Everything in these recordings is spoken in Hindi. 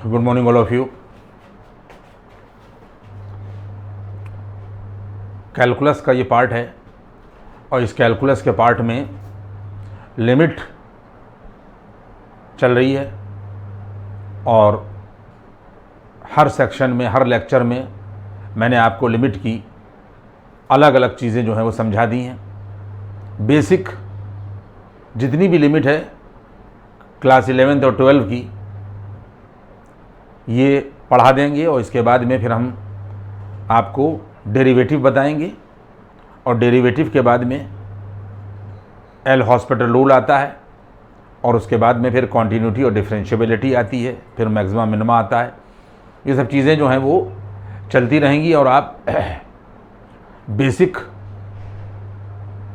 Good morning all of you. Calculus का ये पार्ट है और इस कैलकुलस के पार्ट में लिमिट चल रही है और हर सेक्शन में, हर लेक्चर में मैंने आपको लिमिट की अलग अलग चीज़ें जो हैं वो समझा दी हैं। बेसिक जितनी भी लिमिट है क्लास 11th और 12 की ये पढ़ा देंगे और इसके बाद में फिर हम आपको डेरिवेटिव बताएंगे और डेरिवेटिव के बाद में एल हॉस्पिटल रूल आता है और उसके बाद में फिर कॉन्टीन्यूटी और डिफरेंशिएबिलिटी आती है, फिर मैक्सिमा मिनिमा आता है। ये सब चीज़ें जो हैं वो चलती रहेंगी और आप बेसिक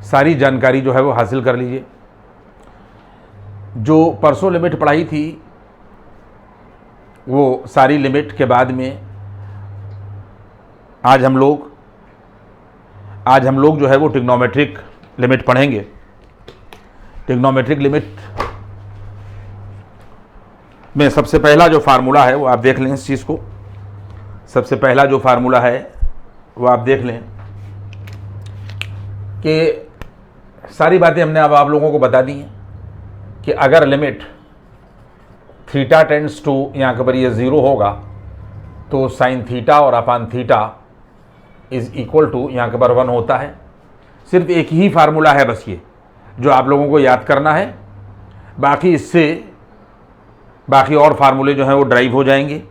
सारी जानकारी जो है वो हासिल कर लीजिए। जो परसों लिमिट पढ़ाई थी वो सारी लिमिट के बाद में आज हम लोग जो है वो ट्रिग्नोमेट्रिक लिमिट पढ़ेंगे। ट्रिग्नोमेट्रिक लिमिट में सबसे पहला जो फार्मूला है वो आप देख लें। इस चीज़ को सबसे पहला जो फार्मूला है वो आप देख लें कि सारी बातें हमने अब आप लोगों को बता दी हैं कि अगर लिमिट थीटा टेंड्स टू यहाँ के पर ये 0 होगा तो साइन थीटा और अपान थीटा इज़ इक्वल टू यहाँ के पर 1 होता है। सिर्फ एक ही फार्मूला है बस ये जो आप लोगों को याद करना है, बाकी इससे बाकी और फार्मूले जो हैं वो ड्राइव हो जाएंगे।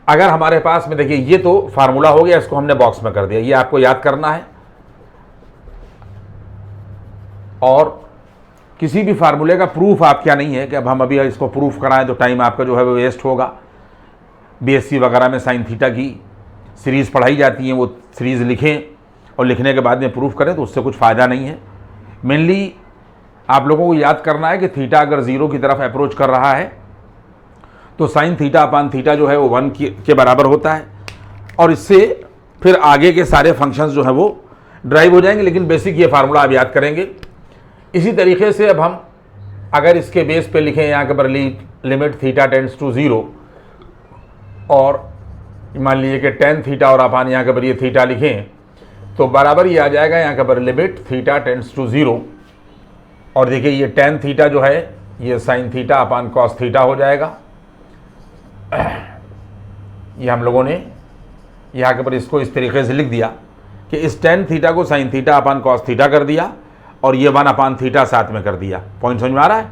अगर हमारे पास में देखिए ये तो फार्मूला हो गया, इसको हमने बॉक्स में कर दिया, ये आपको याद करना है। और किसी भी फार्मूले का प्रूफ आप क्या नहीं है कि अब हम अभी इसको प्रूफ कराएं तो टाइम आपका जो है वो वेस्ट होगा। बीएससी वगैरह में साइन थीटा की सीरीज़ पढ़ाई जाती है, वो सीरीज़ लिखें और लिखने के बाद में प्रूफ करें तो उससे कुछ फ़ायदा नहीं है। मेनली आप लोगों को याद करना है कि थीटा अगर 0 की तरफ अप्रोच कर रहा है तो साइन थीटा अपान थीटा जो है वो 1 के बराबर होता है और इससे फिर आगे के सारे फंक्शंस जो है वो ड्राइव हो जाएंगे। लेकिन बेसिक ये फार्मूला आप याद करेंगे। इसी तरीके से अब हम अगर इसके बेस पे लिखें यहाँ के पर लिमिट थीटा टेंड्स टू 0 और मान लीजिए कि टेन थीटा और अपान यहाँ के पर ये थीटा लिखें तो बराबर ये आ जाएगा यहाँ के पर लिमिट थीटा टेंड्स टू 0 और देखिए ये टेन थीटा जो है ये साइन थीटा अपान कॉस थीटा हो जाएगा। ये हम लोगों ने यहाँ के पर इसको इस तरीके से लिख दिया कि इस टेन थीटा को साइन थीटा अपान कॉस थीटा कर दिया और ये 1 अपान थीटा साथ में कर दिया। पॉइंट समझ में आ रहा है?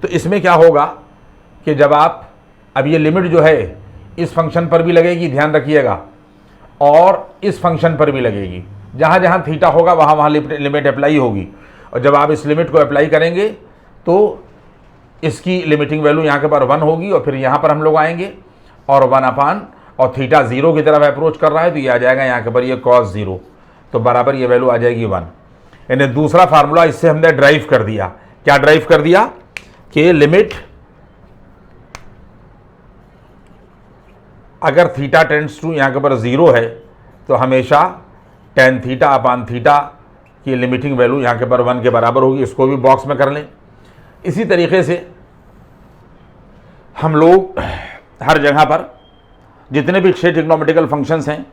तो इसमें क्या होगा कि जब आप अब ये लिमिट जो है इस फंक्शन पर भी लगेगी, ध्यान रखिएगा, और इस फंक्शन पर भी लगेगी। जहाँ जहाँ थीटा होगा वहाँ वहाँ लिमिट अप्लाई होगी और जब आप इस लिमिट को अप्लाई करेंगे तो इसकी लिमिटिंग वैल्यू यहाँ के पर 1 होगी और फिर यहाँ पर हम लोग आएंगे और 1 अपान और थीटा 0 की तरफ अप्रोच कर रहा है तो ये आ जाएगा यहाँ के पर ये कॉस 0 तो बराबर ये वैल्यू आ जाएगी 1। यानी दूसरा फार्मूला इससे हमने ड्राइव कर दिया। क्या ड्राइव कर दिया कि लिमिट अगर थीटा टेंड्स टू यहाँ के पर 0 है तो हमेशा टेन थीटा अपान थीटा की लिमिटिंग वैल्यू यहाँ के पर 1 के बराबर होगी। इसको भी बॉक्स में कर लें। इसी तरीके से हम लोग हर जगह पर जितने भी 6 ट्रिग्नोमेट्रिकल फंक्शंस हैं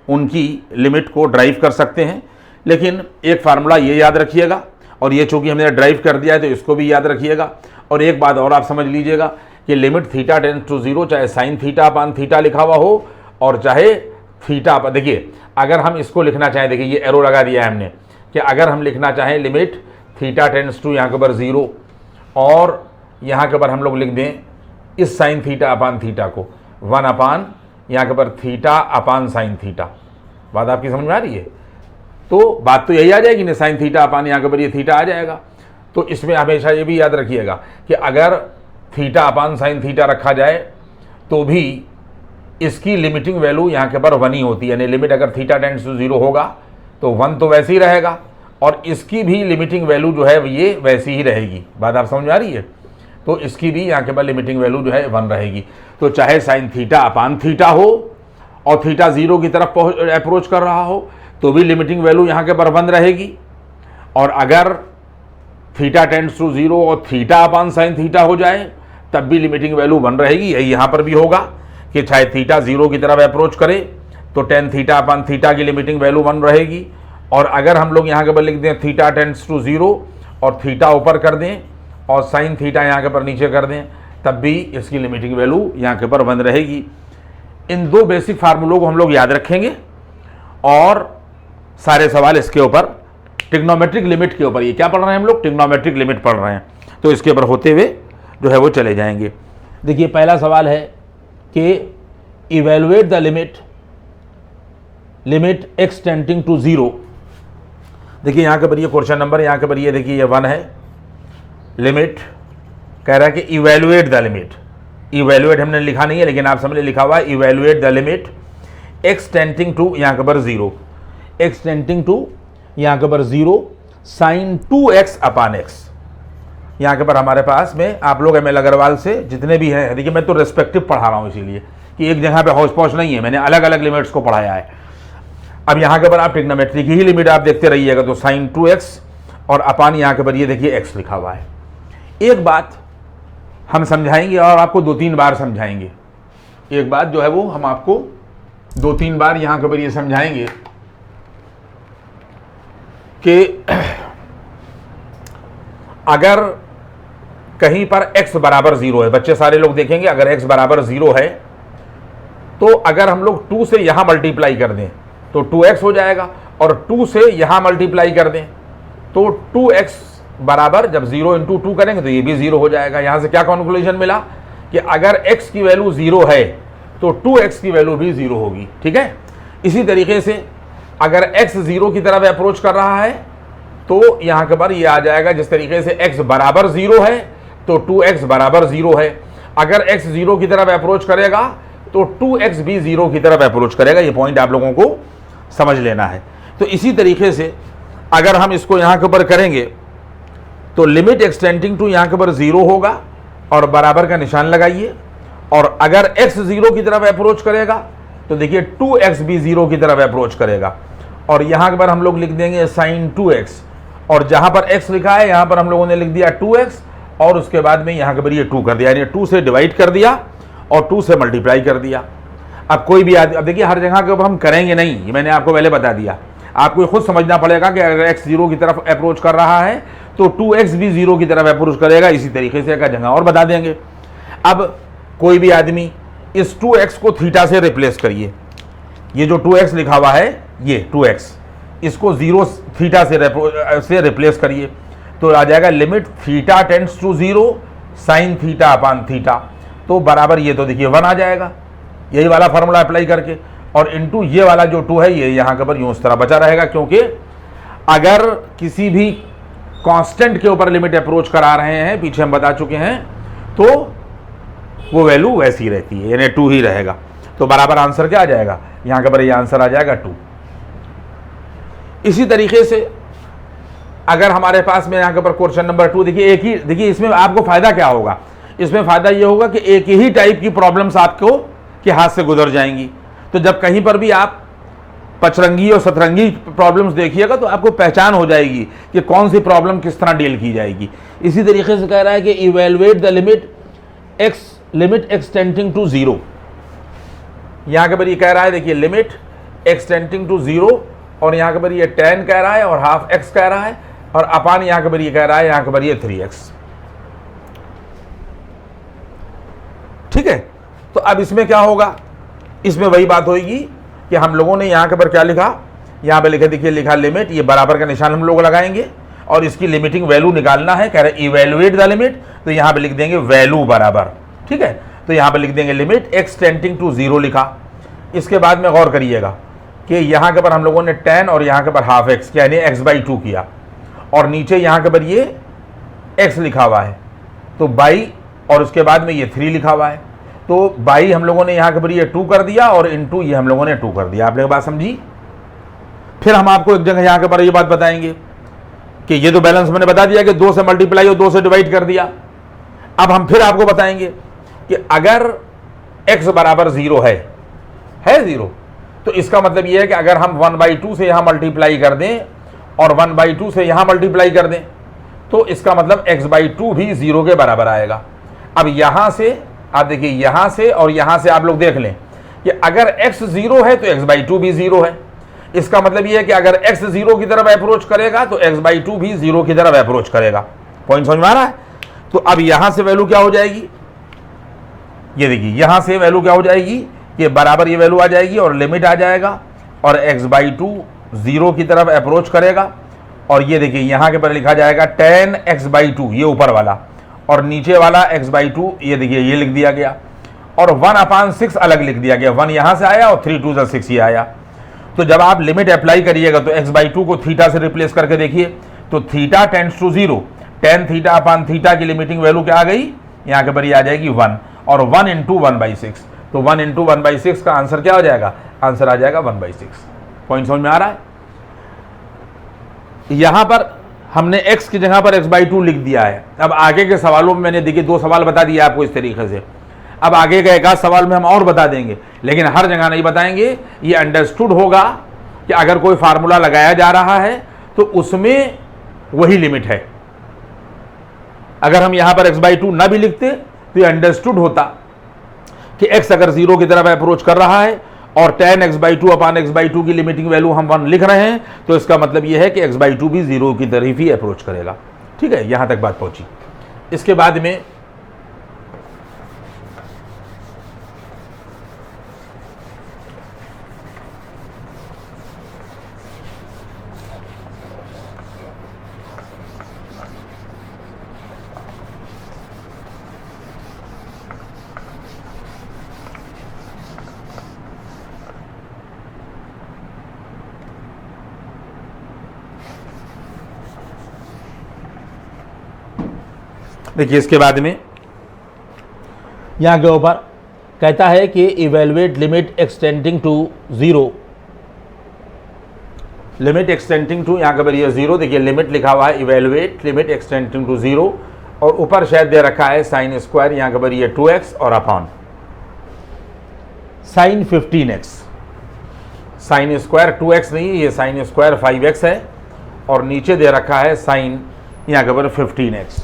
उनकी लिमिट को ड्राइव कर सकते हैं। लेकिन एक फार्मूला ये याद रखिएगा और ये चूँकि हमने ड्राइव कर दिया है तो इसको भी याद रखिएगा। और एक बात और आप समझ लीजिएगा कि लिमिट थीटा टेंड्स टू 0 चाहे साइन थीटा अपान थीटा लिखा हुआ हो और चाहे थीटा अपान, देखिए अगर हम इसको लिखना चाहें, देखिए ये एरो लगा दिया है हमने कि अगर हम लिखना चाहें लिमिट थीटा टेंड्स टू यहाँ के ऊपर 0 और यहाँ के ऊपर हम लोग लिख दें इस साइन थीटा अपान थीटा को 1 अपान यहाँ के ऊपर थीटा अपान साइन थीटा। बात आपकी समझ में आ रही है? तो बात तो यही आ जाएगी ना, साइन थीटा अपान यहाँ के ऊपर ये थीटा आ जाएगा। तो इसमें हमेशा ये भी याद रखिएगा कि अगर थीटा अपान साइन थीटा रखा जाए तो भी इसकी लिमिटिंग वैल्यू यहाँ के ऊपर 1 ही होती है। यानी लिमिट अगर थीटा टेंड्स टू 0 होगा तो 1 तो वैसे ही रहेगा और इसकी भी लिमिटिंग वैल्यू जो है ये वैसी ही रहेगी। बात आप समझ में आ रही है? तो इसकी भी यहाँ के ऊपर लिमिटिंग वैल्यू जो है 1 रहेगी। तो चाहे साइन थीटा अपान थीटा हो और थीटा 0 की तरफ अप्रोच कर रहा हो तो भी लिमिटिंग वैल्यू यहाँ के ऊपर 1 रहेगी। और अगर थीटा टेंड्स टू 0 और थीटा अपान साइन थीटा हो जाए तब भी लिमिटिंग वैल्यू 1 रहेगी। यही यहाँ पर भी होगा कि चाहे थीटा 0 की तरफ अप्रोच करे तो tan थीटा अपन थीटा की लिमिटिंग वैल्यू 1 रहेगी। और अगर हम लोग यहाँ के ऊपर लिख दें थीटा टेंड्स टू 0 और थीटा ऊपर कर दें और साइन थीटा यहाँ के ऊपर नीचे कर दें, तब भी इसकी लिमिटिंग वैल्यू यहाँ के ऊपर 1 रहेगी। इन दो बेसिक फार्मूलों को हम लोग याद रखेंगे और सारे सवाल इसके ऊपर ट्रिग्नोमेट्रिक लिमिट के ऊपर, ये क्या पढ़ रहे हैं हम लोग, ट्रिग्नोमेट्रिक लिमिट पढ़ रहे हैं, तो इसके ऊपर होते हुए जो है वो चले जाएंगे। देखिए पहला सवाल है कि evaluate the limit x tending to 0। देखिए यहाँ के ऊपर ये क्वेश्चन नंबर, यहाँ के ऊपर ये देखिए ये 1 है। लिमिट कह रहा है कि इवेलुएट द लिमिट, इवेलुएट हमने लिखा नहीं है लेकिन आप समझ लिखा हुआ है evaluate the limit x tending to यहाँ के ऊपर 0, x टेंडिंग टू यहाँ के ऊपर 0 साइन 2x अपान x। यहाँ के ऊपर हमारे पास में आप लोग ML अग्रवाल से जितने भी हैं, देखिए मैं तो रेस्पेक्टिव पढ़ा रहा हूँ इसीलिए कि एक जगह पे हौच पौच नहीं है, मैंने अलग अलग लिमिट्स को पढ़ाया है। अब यहाँ के ऊपर आप ट्रिग्नोमेट्री की ही लिमिट आप देखते रहिएगा, तो साइन 2x और अपान यहाँ के ऊपर ये देखिए x लिखा हुआ है। एक बात हम समझाएंगे और आपको 2-3 बार समझाएंगे, एक बात जो है वो हम आपको 2-3 बार यहाँ के ऊपर ये समझाएंगे कि अगर कहीं पर x बराबर 0 है, बच्चे सारे लोग देखेंगे अगर x बराबर 0 है तो अगर हम लोग 2 से यहां मल्टीप्लाई कर दें तो 2x हो जाएगा, और 2 से यहां मल्टीप्लाई कर दें तो 2x बराबर, जब 0 इंटू 2 करेंगे तो ये भी 0 हो जाएगा। यहां से क्या कंक्लूजन मिला कि अगर x की वैल्यू 0 है तो 2x की वैल्यू भी 0 होगी। ठीक है, इसी तरीके से अगर x 0 की तरफ अप्रोच कर रहा है तो यहां के पर ये आ जाएगा, जिस तरीके से x बराबर 0 है तो 2x बराबर 0 है। अगर x 0 की तरफ अप्रोच करेगा तो 2x भी 0 की तरफ अप्रोच करेगा। ये पॉइंट आप लोगों को समझ लेना है। तो इसी तरीके से अगर हम इसको यहां के ऊपर करेंगे तो लिमिट x टेंडिंग टू यहां के ऊपर 0 होगा और बराबर का निशान लगाइए, और अगर x 0 की तरफ अप्रोच करेगा तो देखिए 2x भी 0 की तरफ अप्रोच करेगा, और यहां पर हम लोग लिख देंगे साइन 2x, और जहां पर x लिखा है यहां पर हम लोगों ने लिख दिया 2x, और उसके बाद में यहां के ऊपर ये 2 कर दिया, यानी 2 से डिवाइड कर दिया और 2 से मल्टीप्लाई कर दिया। अब कोई भी अब देखिए हर जगह के ऊपर हम करेंगे नहीं, ये मैंने आपको पहले बता दिया, आपको खुद समझना पड़ेगा कि अगर x 0 की तरफ अप्रोच कर रहा है तो 2x भी 0 की तरफ अप्रोच करेगा। इसी तरीके से एक जगह और बता देंगे। अब कोई भी आदमी इस 2x को थीटा से रिप्लेस करिए, ये जो 2x लिखा हुआ है ये 2x, इसको 0 थीटा से रिप्लेस करिए तो आ जाएगा limit theta tends to 0 sine theta upon theta, तो बराबर ये तो देखिए 1 आ जाएगा यही वाला फार्मूला अप्लाई करके, और इनटू ये वाला जो 2 है ये यहाँ के ऊपर यूं इस तरह बचा रहेगा, क्योंकि अगर किसी भी कांस्टेंट के ऊपर लिमिट अप्रोच करा रहे हैं, पीछे हम बता चुके हैं, तो वो वैल्यू वैसी रहती है, यानी 2 ही रहेगा। तो बराबर आंसर क्या आ जाएगा, यहाँ के ऊपर ये आंसर आ जाएगा 2। इसी तरीके से अगर हमारे पास में यहाँ के ऊपर क्वेश्चन नंबर 2, देखिए एक ही, देखिए इसमें आपको फायदा क्या होगा, इसमें फायदा ये होगा कि एक ही टाइप की प्रॉब्लम्स आपको के हाथ से गुजर जाएंगी। तो जब कहीं पर भी आप पचरंगी और सतरंगी प्रॉब्लम्स देखिएगा तो आपको पहचान हो जाएगी कि कौन सी प्रॉब्लम किस तरह डील की जाएगी। इसी तरीके से कह रहा है कि evaluate the limit x tending to 0, यहाँ के ऊपर ये कह रहा है, देखिए लिमिट x टेंडिंग टू 0, और यहाँ के ऊपर ये tan कह रहा है और हाफ x कह रहा है, और अपान यहाँ के ऊपर ये कह रहा है, यहाँ के ऊपर ये 3x। ठीक है, तो अब इसमें क्या होगा, इसमें वही बात होगी कि हम लोगों ने यहाँ के ऊपर क्या लिखा, यहाँ पे लिखा, देखिए लिखा लिमिट, ये बराबर का निशान हम लोग लगाएंगे और इसकी लिमिटिंग वैल्यू निकालना है, कह रहे इवेलुएट द लिमिट, तो यहाँ पे लिख देंगे वैल्यू बराबर। ठीक है, तो यहाँ पे लिख देंगे लिमिट x टेंडिंग टू 0 लिखा। इसके बाद में गौर करिएगा कि यहाँ के ऊपर हम लोगों ने tan और यहाँ के ऊपर हाफ x यानी x/2 किया, और नीचे यहाँ के ऊपर ये x लिखा हुआ है तो बाई, और उसके बाद में ये 3 लिखा हुआ है, तो बाई हम लोगों ने यहाँ के ऊपर ये 2 कर दिया और इनटू ये हम लोगों ने 2 कर दिया। आपने बात समझी। फिर हम आपको एक जगह यहाँ के ऊपर ये बात बताएंगे कि ये तो बैलेंस मैंने बता दिया कि 2 से मल्टीप्लाई और 2 से डिवाइड कर दिया। अब हम फिर आपको बताएंगे कि अगर x बराबर 0 है 0, तो इसका मतलब ये है कि अगर हम 1/2 से यहाँ मल्टीप्लाई कर दें और 1/2 से यहाँ मल्टीप्लाई कर दें तो इसका मतलब x/2 भी 0 के बराबर आएगा। अब यहां से आप देखिए, यहां से और यहां से आप लोग देख लें कि अगर x 0 है तो x/2 भी 0 है। इसका मतलब यह है कि अगर x 0 की तरफ अप्रोच करेगा तो x/2 भी 0 की तरफ अप्रोच करेगा। पॉइंट समझ में आ रहा है? तो अब यहां से वैल्यू क्या हो जाएगी, ये देखिए यहां से वैल्यू क्या हो जाएगी, कि बराबर ये वैल्यू आ जाएगी और लिमिट आ जाएगा और x/2 0 की तरफ अप्रोच करेगा। और ये देखिए यहां के पर लिखा जाएगा tan x/2, ये ऊपर वाला, और नीचे वाला x/2 ये देखिए ये लिख दिया गया, और 1/6 अलग लिख दिया गया। 1 यहां से आया और 3 2 6 ये आया। तो जब आप लिमिट अप्लाई करिएगा तो x/2 को थीटा से रिप्लेस करके देखिए, तो theta tends to 0, tan theta upon theta की लिमिटिंग वैल्यू क्या आ गई, यहाँ के पर ये आ जाएगी 1, और 1 × 1/6, तो 1 × 1/6 का आंसर क्या हो जाएगा, आंसर आ जाएगा 1/6। पॉइंट समझ में आ रहा है? यहां पर हमने x की जगह पर x/2 लिख दिया है। अब आगे के सवालों में मैंने देखिए 2 सवाल बता दिए आपको इस तरीके से। अब आगे का एक आध सवाल में हम और बता देंगे, लेकिन हर जगह नहीं बताएंगे। ये अंडरस्टूड होगा कि अगर कोई फार्मूला लगाया जा रहा है तो उसमें वही लिमिट है। अगर हम यहां पर x/2 ना भी लिखते तो ये अंडरस्टूड होता कि x अगर 0 की तरफ अप्रोच कर रहा है और tan x/2 अपान x/2 की लिमिटिंग वैल्यू हम 1 लिख रहे हैं, तो इसका मतलब यह है कि x/2 भी 0 की तरफ ही अप्रोच करेगा। ठीक है, यहां तक बात पहुंची। इसके बाद में देखिए, इसके बाद में यहां के ऊपर कहता है कि evaluate limit x tending to 0, limit x tending to, यहां के ऊपर ये 0, देखिए लिमिट लिखा हुआ है, इवेलुएट लिमिट एक्सटेंडिंग टू 0, और ऊपर शायद दे रखा है साइन स्क्वायर, यहां के ऊपर ये 2x और upon sine 15x। Sine square 2x नहीं, ये साइन स्क्वायर 5x है, और नीचे दे रखा है साइन यहां के ऊपर 15x।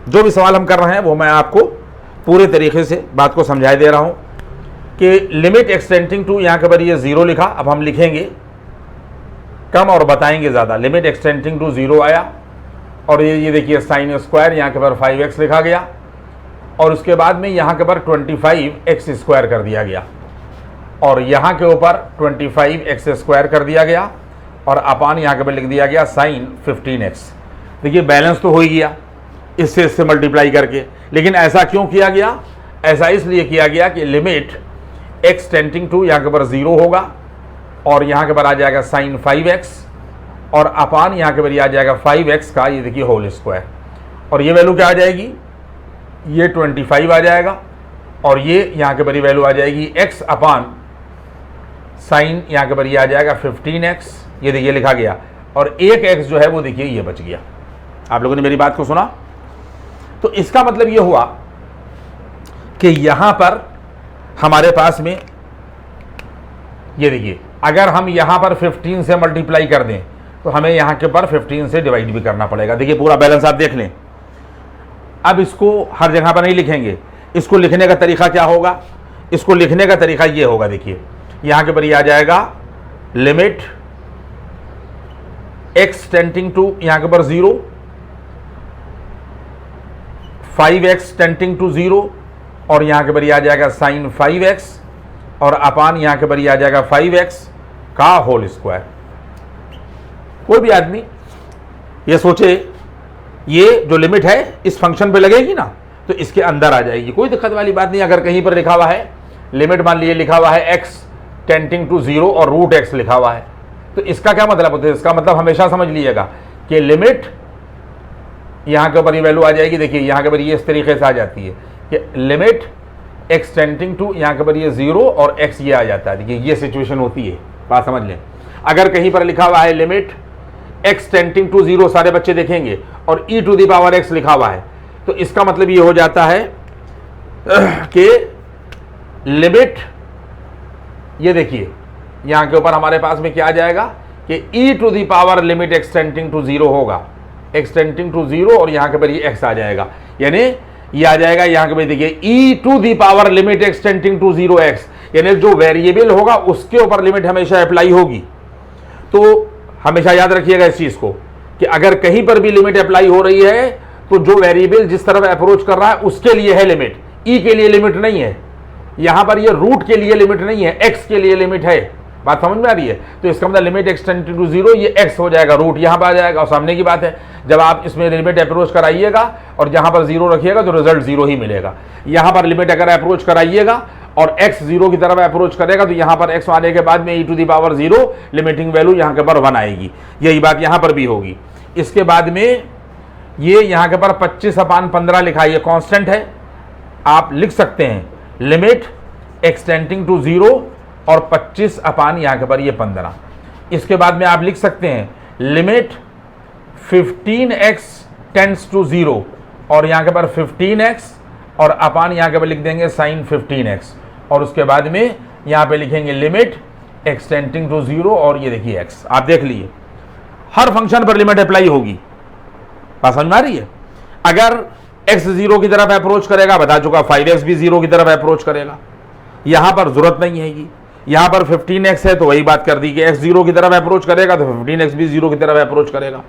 जो भी सवाल हम कर रहे हैं वो मैं आपको पूरे तरीके से बात को समझाई दे रहा हूं कि लिमिट एक्सटेंडिंग टू, यहां के पर ये 0 लिखा, अब हम लिखेंगे कम और बताएंगे ज़्यादा। लिमिट एक्सटेंडिंग टू 0 आया, और ये देखिए साइन स्क्वायर, यहाँ के पर 5x लिखा गया, और उसके बाद में यहाँ के पर 25x² कर दिया गया, और यहाँ के ऊपर 25x² कर दिया गया, और अपान यहाँ के पर लिख दिया गया साइन 15x। देखिए बैलेंस तो हो ही गया इससे मल्टीप्लाई करके, लेकिन ऐसा क्यों किया गया? ऐसा इसलिए किया गया कि लिमिट x टेंडिंग टू, यहाँ के पर 0 होगा, और यहाँ के पर आ जाएगा साइन 5x, और अपान यहाँ के पर ये आ जाएगा 5x का, ये देखिए होल स्क्वायर, और ये वैल्यू क्या आ जाएगी, ये 25 आ जाएगा, और ये यहाँ के पर वैल्यू आ जाएगी x अपान साइन, यहाँ के पर ये आ जाएगा 15x, ये देखिए लिखा गया, और एक x जो है वो देखिए ये बच गया। आप लोगों ने मेरी बात को सुना? तो इसका मतलब ये हुआ कि यहां पर हमारे पास में ये देखिए, अगर हम यहां पर 15 से मल्टीप्लाई कर दें तो हमें यहां के पर 15 से डिवाइड भी करना पड़ेगा। देखिए पूरा बैलेंस आप देख लें। अब इसको हर जगह पर नहीं लिखेंगे, इसको लिखने का तरीका क्या होगा? इसको लिखने का तरीका ये होगा, देखिए यहां के पर ये आ जाएगा लिमिट x टेंडिंग टू, यहां के पर 0, 5x टेंडिंग टू 0, और यहाँ के बरी आ जाएगा साइन 5x, और अपान यहाँ के बरी आ जाएगा 5x का होल स्क्वायर। कोई भी आदमी ये सोचे ये जो लिमिट है इस फंक्शन पे लगेगी ना तो इसके अंदर आ जाएगी, कोई दिक्कत वाली बात नहीं। अगर कहीं पर लिखा हुआ है लिमिट, मान लीजिए लिखा हुआ है x टेंडिंग टू 0 और √x लिखा हुआ है, तो इसका क्या मतलब होता है? इसका मतलब हमेशा समझ लीजिएगा कि लिमिट यहाँ के ऊपर ये वैल्यू आ जाएगी। देखिए यहाँ के ऊपर ये इस तरीके से आ जाती है कि लिमिट x टेंडिंग टू, यहाँ के ऊपर ये 0 और x ये आ जाता है। देखिए ये सिचुएशन होती है, बात समझ लें। अगर कहीं पर लिखा हुआ है लिमिट x टेंडिंग टू 0, सारे बच्चे देखेंगे, और e⁻x लिखा हुआ है, तो इसका मतलब ये हो जाता है कि लिमिट, ये देखिए यहाँ के ऊपर हमारे पास में क्या आ जाएगा कि e⁻ limit x tending to 0 होगा, एक्सटेंडिंग टू 0 और यहाँ के पर ये x आ जाएगा, यानी ये आ जाएगा यहाँ के पर देखिए e to the power limit x tending to 0x, यानी जो वेरिएबल होगा उसके ऊपर लिमिट हमेशा अप्लाई होगी। तो हमेशा याद रखिएगा इस चीज को कि अगर कहीं पर भी लिमिट अप्लाई हो रही है तो जो वेरिएबल जिस तरफ अप्रोच कर रहा है उसके लिए है लिमिट, e के लिए लिमिट नहीं है। यहां पर ये रूट के लिए लिमिट नहीं है, x के लिए लिमिट है। बात समझ में आ रही है? तो इसका मतलब लिमिट एक्सटेंडिंग टू 0 ये x हो जाएगा, रूट यहां पर आ जाएगा। और सामने की बात है, जब आप इसमें लिमिट अप्रोच कराइएगा और जहां पर 0 रखिएगा तो रिजल्ट 0 ही मिलेगा। यहां पर लिमिट अगर अप्रोच कराइएगा और x 0 की तरफ अप्रोच करेगा तो यहां पर x आने के बाद में e to the power 0 limiting value यहां के पर 1 आएगी। यही बात यहां पर भी होगी। इसके बाद में ये यहां के पर 25/15 लिखा है, ये कांस्टेंट है, आप लिख सकते हैं लिमिट एक्सटेंडिंग टू 0 और 25 अपान यहाँ के पर ये 15। इसके बाद में आप लिख सकते हैं लिमिट 15x टेंड्स टू 0 और यहाँ के पर 15x और अपान यहाँ के पर लिख देंगे साइन 15x और उसके बाद में यहाँ पे लिखेंगे लिमिट एक्सटेंडिंग टू 0 और ये देखिए x। आप देख लीजिए हर फंक्शन पर लिमिट अप्लाई होगी। बात समझ में आ रही है? अगर x 0 की तरफ अप्रोच करेगा, बता चुका 5x भी 0 की तरफ अप्रोच करेगा, यहां पर जरूरत नहीं है। यहां पर 15x है तो वही बात कर दी कि x 0 की तरफ अप्रोच करेगा तो 15x भी 0 की तरफ अप्रोच करेगा।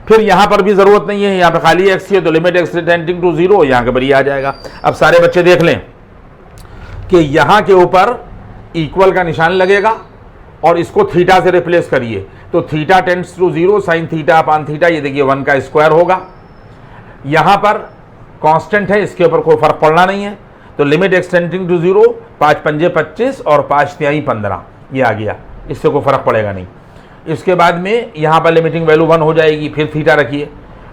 फिर यहां पर भी जरूरत नहीं है, यहां पर खाली x है तो लिमिट एक्सटेंडिंग टू 0 यहां के पर ये आ जाएगा। अब सारे बच्चे देख लें कि यहां के ऊपर इक्वल का निशान लगेगा और इसको थीटा से रिप्लेस करिए तो theta tends to 0 sine theta upon theta, ये देखिए 1 का स्क्वायर होगा। यहां पर कांस्टेंट है, इसके ऊपर कोई फर्क पड़ना नहीं है। तो लिमिट एक्सटेंडिंग टू 0 5 पंजे 25 और 5 तिहाई 15 ये आ गया, इससे कोई फर्क पड़ेगा नहीं। इसके बाद में यहाँ पर लिमिटिंग वैल्यू 1 हो जाएगी, फिर थीटा रखिए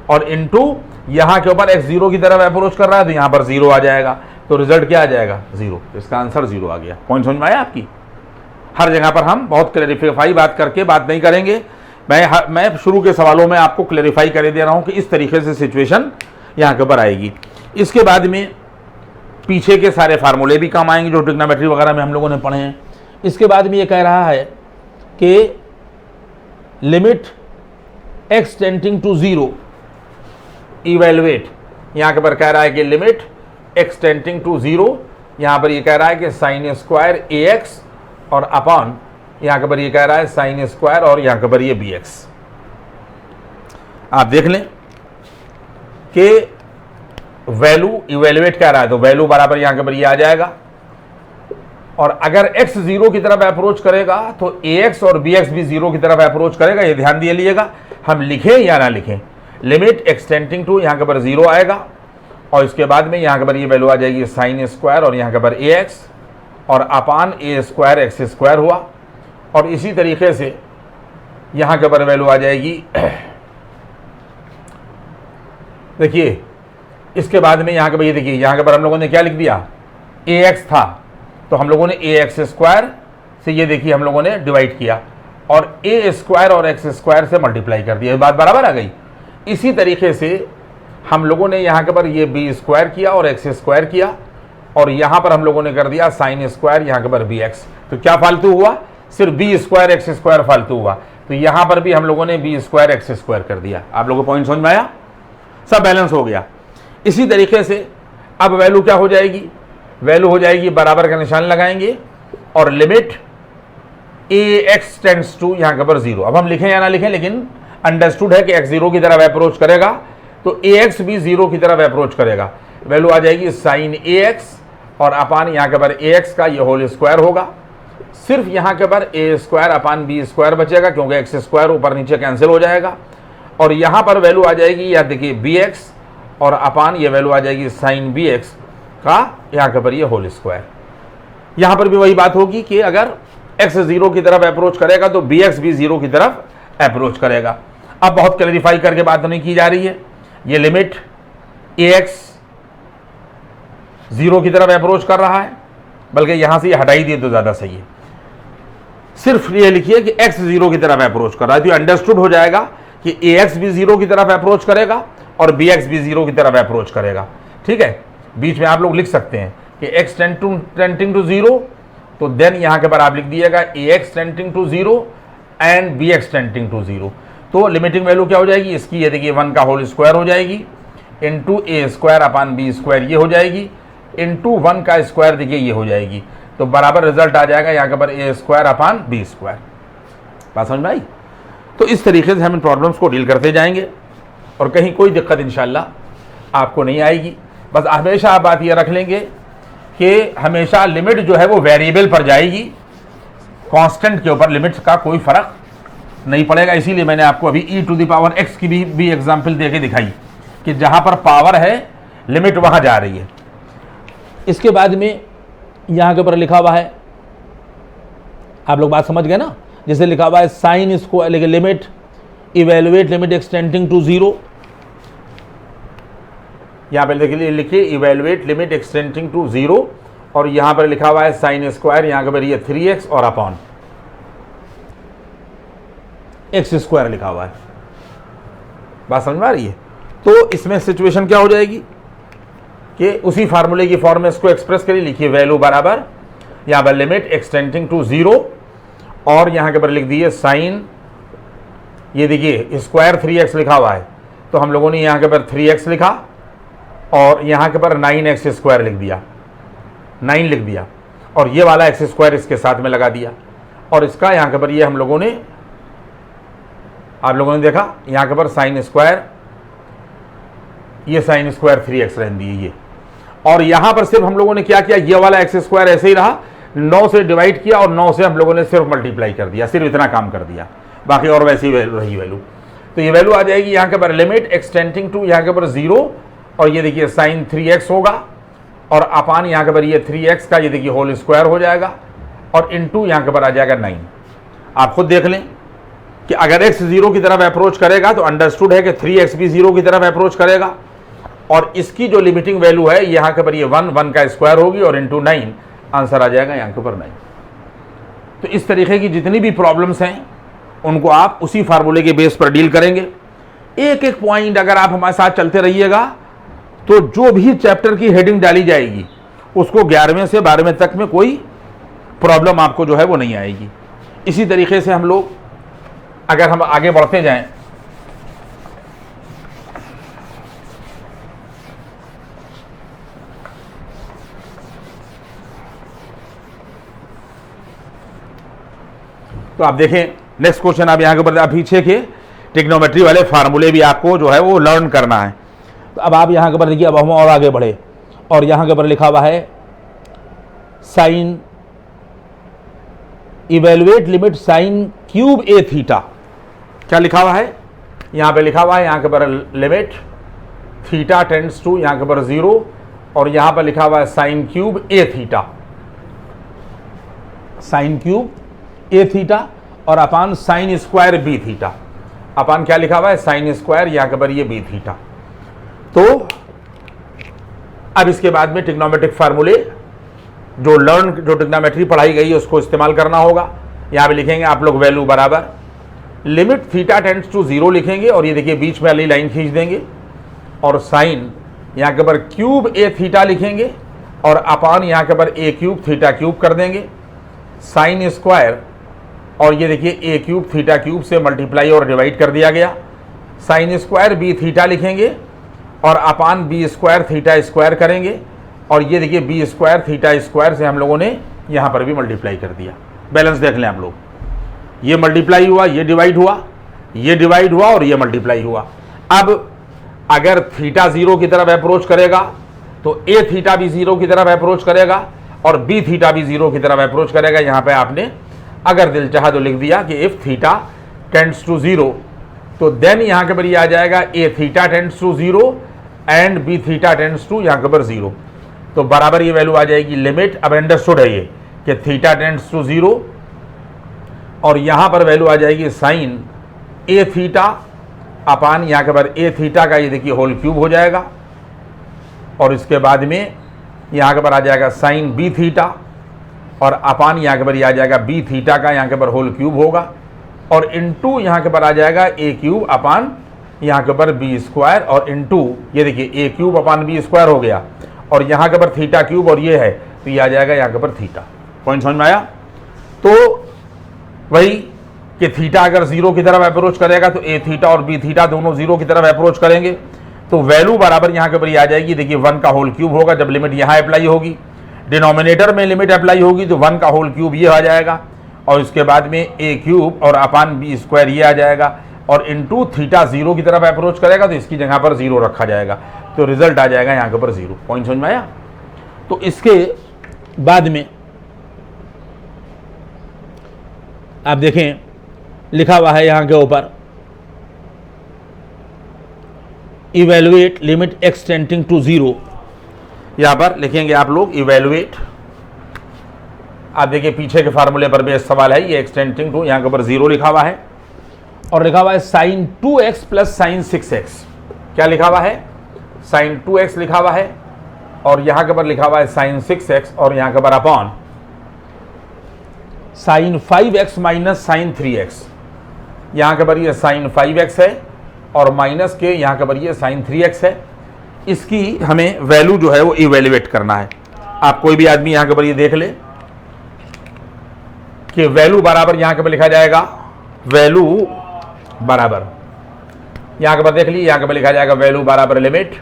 और इनटू यहाँ के ऊपर x 0 की तरफ अप्रोच कर रहा है तो यहाँ पर 0 आ जाएगा। तो रिजल्ट क्या आ जाएगा? 0। इसका आंसर 0 आ गया। पॉइंट समझ में आया आपकी? हर जगह पर हम बहुत क्लैरिफाई बात करके बात नहीं करेंगे। मैं शुरू के सवालों में आपको क्लैरिफाई कर दे रहा हूँ कि इस तरीके से सिचुएशन यहाँ के ऊपर आएगी। इसके बाद में पीछे के सारे फार्मूले भी काम आएंगे जो ट्रिग्नोमेट्री वगैरह में हम लोगों ने पढ़े हैं। इसके बाद में ये कह रहा है कि limit x tending to 0 evaluate, यहाँ के पर कह रहा है कि लिमिट x टेंडिंग टू 0, यहाँ पर ये कह रहा है कि साइन स्क्वायर ax और अपॉन यहाँ के पर ये कह रहा है साइन स्क्वायर और यहाँ के पर ये bx। आप देख लें कि वैल्यू इवेलुएट कह रहा है तो वैल्यू बराबर यहाँ के पर ये आ जाएगा। और अगर x 0 की तरफ अप्रोच करेगा तो ax और bx भी 0 की तरफ अप्रोच करेगा। ये ध्यान दिए लिएगा, हम लिखें या ना लिखें, लिमिट एक्सटेंडिंग टू यहाँ के पर 0 आएगा और इसके बाद में यहाँ के पर ये वैल्यू आ जाएगी साइन स्क्वायर और यहाँ के पर ax और अपान a स्क्वायर x स्क्वायर हुआ। और इसी तरीके से यहाँ के पर वैल्यू आ जाएगी, देखिए इसके बाद में यहाँ के भाई देखिए यहाँ के पर हम लोगों ने क्या लिख दिया, ax था तो हम लोगों ने ax स्क्वायर से ये देखिए हम लोगों ने डिवाइड किया और a स्क्वायर और x स्क्वायर से मल्टीप्लाई कर दिया, बात बराबर आ गई। इसी तरीके से हम लोगों ने यहाँ के पर ये b स्क्वायर किया और x स्क्वायर किया और यहाँ पर हम लोगों ने कर दिया साइन स्क्वायर यहाँ के पर bx। तो क्या फालतू हुआ? सिर्फ b स्क्वायर x स्क्वायर फालतू हुआ। तो यहाँ पर भी हम लोगों ने b स्क्वायर x स्क्वायर कर दिया। आप लोगों को पॉइंट समझ में आया? सब बैलेंस हो गया। इसी तरीके से अब वैल्यू क्या हो जाएगी? वैल्यू हो जाएगी बराबर का निशान लगाएंगे और लिमिट ax टेंड्स टू यहाँ के पर 0। अब हम लिखें या ना लिखें, लेकिन अंडरस्टूड है कि x 0 की तरफ अप्रोच करेगा तो ax भी 0 की तरफ अप्रोच करेगा। वैल्यू आ जाएगी साइन ax और अपान यहाँ के पर ax का ये होल स्क्वायर होगा। सिर्फ यहाँ के पर a square upon b square बचेगा क्योंकि x स्क्वायर ऊपर नीचे कैंसिल हो जाएगा। और यहाँ पर वैल्यू आ जाएगी, या देखिए bx और अपान ये वैल्यू आ जाएगी साइन bx का यहाँ के पर ये होल स्क्वायर। यहाँ पर भी वही बात होगी कि अगर x 0 की तरफ अप्रोच करेगा तो bx भी 0 की तरफ अप्रोच करेगा। अब बहुत क्लैरिफाई करके बात नहीं की जा रही है, ये लिमिट ax 0 की तरफ अप्रोच कर रहा है, बल्कि यहाँ से ये हटाई दिए तो ज़्यादा सही है। सिर्फ ये लिखिए कि x 0 की तरफ अप्रोच कर रहा है तो अंडरस्टूड हो जाएगा कि ax भी 0 की तरफ अप्रोच करेगा और bx भी 0 की तरफ अप्रोच करेगा। ठीक है, बीच में आप लोग लिख सकते हैं कि x टेंडिंग टू 0, तो देन यहाँ के पर आप लिख दिएगा ax tending to 0 and bx tending to 0। तो लिमिटिंग वैल्यू क्या हो जाएगी इसकी, ये देखिए 1 का होल स्क्वायर हो जाएगी इंटू ए स्क्वायर अपान बी स्क्वायर ये हो जाएगी, इंटू 1 का स्क्वायर देखिए ये हो जाएगी। तो बराबर रिजल्ट आ जाएगा यहाँ पर ए स्क्वायर अपान बी स्क्वायर। बात समझ में आई? तो इस तरीके से हम इन प्रॉब्लम्स को डील करते जाएंगे और कहीं कोई दिक्कत इंशाल्लाह आपको नहीं आएगी। बस हमेशा आप बात ये रख लेंगे कि हमेशा लिमिट जो है वो वेरिएबल पर जाएगी, कांस्टेंट के ऊपर लिमिट का कोई फ़र्क नहीं पड़ेगा। इसीलिए मैंने आपको अभी e to the power x की भी एग्जाम्पल दे के दिखाई कि जहाँ पर पावर है लिमिट वहाँ जा रही है। इसके बाद में यहाँ के ऊपर लिखा हुआ है, आप लोग बात समझ गए ना, जैसे लिखा हुआ है sine square limit evaluate limit x tending to 0, यहाँ पर लिखिए इवेलुएट लिमिट एक्सटेंडिंग टू 0 और यहाँ पर लिखा हुआ है साइन स्क्वायर, यहाँ के पर ये 3x और अपॉन x स्क्वायर लिखा हुआ है। बात समझ में आ रही है? तो इसमें सिचुएशन क्या हो जाएगी कि उसी फार्मूले की फॉर्म में इसको एक्सप्रेस करिए, लिखिए वैल्यू बराबर यहाँ पर लिमिट एक्सटेंडिंग टू 0 और यहाँ के पर लिख दिए साइन, ये देखिए स्क्वायर 3x लिखा हुआ है तो हम लोगों ने यहाँ के पर 3x लिखा और यहाँ के पर 9x स्क्वायर लिख दिया, 9 लिख दिया और ये वाला x स्क्वायर इसके साथ में लगा दिया और इसका यहाँ के पर ये हम लोगों ने, आप लोगों ने देखा यहाँ के पर साइन स्क्वायर, ये साइन स्क्वायर 3x रहने दिए ये, और यहाँ पर सिर्फ हम लोगों ने क्या किया, ये वाला x स्क्वायर ऐसे ही रहा, 9 से डिवाइड किया और 9 से हम लोगों ने सिर्फ मल्टीप्लाई कर दिया, सिर्फ इतना काम कर दिया, बाकी और वैसी ही वैल्यू रही वैल्यू। तो ये वैल्यू आ जाएगी यहाँ के पर लिमिट एक्सटेंडिंग टू यहाँ के पर 0 और ये देखिए साइन 3x होगा और अपान यहाँ के पर ये 3x का ये देखिए होल स्क्वायर हो जाएगा और इनटू यहाँ के पर आ जाएगा 9। आप खुद देख लें कि अगर x 0 की तरफ अप्रोच करेगा तो अंडरस्टूड है कि 3x भी 0 की तरफ अप्रोच करेगा और इसकी जो लिमिटिंग वैल्यू है यहाँ के पर ये 1 का स्क्वायर होगी और इंटू 9, आंसर आ जाएगा यहाँ के ऊपर 9। तो इस तरीके की जितनी भी प्रॉब्लम्स हैं उनको आप उसी फार्मूले के बेस पर डील करेंगे। एक एक पॉइंट अगर आप हमारे साथ चलते रहिएगा तो जो भी चैप्टर की हेडिंग डाली जाएगी उसको 11वें से 12वें तक में कोई प्रॉब्लम आपको जो है वो नहीं आएगी। इसी तरीके से हम लोग अगर हम आगे बढ़ते जाएं तो आप देखें नेक्स्ट क्वेश्चन, आप यहाँ के ऊपर पीछे के ट्रिग्नोमेट्री वाले फार्मूले भी आपको जो है वो लर्न करना है। तो अब आप यहाँ के ऊपर देखिए, अब हम और आगे बढ़े और यहाँ के ऊपर लिखा हुआ है sine evaluate limit sine cube A theta, क्या लिखा हुआ है यहाँ पे लिखा हुआ है, यहाँ के ऊपर लिमिट थीटा टेंड्स टू यहाँ के ऊपर 0 और यहाँ पर लिखा हुआ है sine cube A theta, sine cube A theta और upon sine square B theta, upon क्या लिखा हुआ है साइन स्क्वायर यहाँ के ऊपर ये बी थीटा। तो अब इसके बाद में ट्रिग्नोमेट्रिक फार्मूले जो ट्रिग्नोमेट्री पढ़ाई गई है उसको इस्तेमाल करना होगा। यहाँ पे लिखेंगे आप लोग वैल्यू बराबर लिमिट थीटा टेंड्स टू 0 लिखेंगे और ये देखिए बीच में वाली लाइन खींच देंगे और साइन यहाँ के ऊपर क्यूब ए थीटा लिखेंगे और अपान यहाँ के ऊपर ए क्यूब थीटा क्यूब कर देंगे, साइन स्क्वायर और ये देखिए ए क्यूब थीटा क्यूब से मल्टीप्लाई और डिवाइड कर दिया गया, साइन स्क्वायर बी थीटा लिखेंगे और अपान बी स्क्वायर थीटा स्क्वायर करेंगे और ये देखिए बी स्क्वायर थीटा स्क्वायर से हम लोगों ने यहाँ पर भी मल्टीप्लाई कर दिया। बैलेंस देख लें आप लोग, ये मल्टीप्लाई हुआ, ये डिवाइड हुआ, ये डिवाइड हुआ और ये मल्टीप्लाई हुआ। अब अगर थीटा 0 की तरफ अप्रोच करेगा तो ए थीटा भी 0 की तरफ अप्रोच करेगा और बी थीटा भी 0 की तरफ अप्रोच करेगा। यहाँ पे आपने अगर दिल चाहा तो लिख दिया कि इफ थीटा टेंड्स टू 0 तो देन यहाँ के पर ये आ जाएगा A theta tends to 0 and B theta tends to यहाँ के पर 0। तो बराबर ये वैल्यू आ जाएगी लिमिट, अब अंडरस्टूड है ये कि थीटा टेंड्स टू 0 और यहाँ पर वैल्यू आ जाएगी साइन ए थीटा अपान यहाँ के पर ए थीटा का ये देखिए होल क्यूब हो जाएगा और इसके बाद में यहाँ के पर आ जाएगा साइन बी थीटा और अपान यहाँ के पर आ जाएगा बी थीटा का यहाँ के पर होल क्यूब होगा और इनटू यहाँ के पर आ जाएगा ए क्यूब अपान यहाँ के पर बी स्क्वायर और इनटू ये देखिए ए क्यूब अपान बी स्क्वायर हो गया और यहाँ के पर थीटा क्यूब और ये है तो ये आ जाएगा यहाँ के पर थीटा। पॉइंट समझ में आया? तो वही कि थीटा अगर जीरो की तरफ अप्रोच करेगा तो ए थीटा और बी थीटा दोनों जीरो की तरफ अप्रोच करेंगे, तो वैल्यू बराबर यहाँ के ऊपर आ जाएगी। देखिए 1 का होल क्यूब होगा जब लिमिट यहाँ अप्लाई होगी, डिनोमिनेटर में लिमिट अप्लाई होगी तो 1 का होल क्यूब ये आ जाएगा, और इसके बाद में ए क्यूब और अपान बी स्क्वायर ये आ जाएगा, और इनटू थीटा जीरो की तरफ अप्रोच करेगा तो इसकी जगह पर जीरो रखा जाएगा, तो रिजल्ट आ जाएगा यहाँ के ऊपर जीरो। पॉइंट समझ में आया? तो इसके बाद में आप देखें लिखा हुआ है यहाँ के ऊपर evaluate limit x tending to zero. यहाँ पर लिखेंगे आप लोग इवेलुएट, आप देखिए पीछे के फार्मूले पर बेस सवाल है, ये एक्स टेंडिंग टू यहाँ के ऊपर जीरो लिखा हुआ है, और लिखा हुआ है sign 2x plus sign 6x। क्या लिखा हुआ है? साइन 2x लिखा हुआ है, और यहाँ के ऊपर लिखा हुआ है साइन 6x, और यहाँ के ऊपर upon sine 5x minus sign 3x। यहाँ के ऊपर ये साइन 5x है और माइनस के यहाँ के ऊपर ये साइन 3x है। इसकी हमें वैल्यू जो है वो इवेल्युएट करना है। आप कोई भी आदमी यहाँ के ऊपर ये देख ले कि वैल्यू बराबर यहाँ के ऊपर लिखा जाएगा, वैल्यू बराबर यहाँ के ऊपर देख लीजिए, यहाँ के ऊपर लिखा जाएगा वैल्यू बराबर लिमिट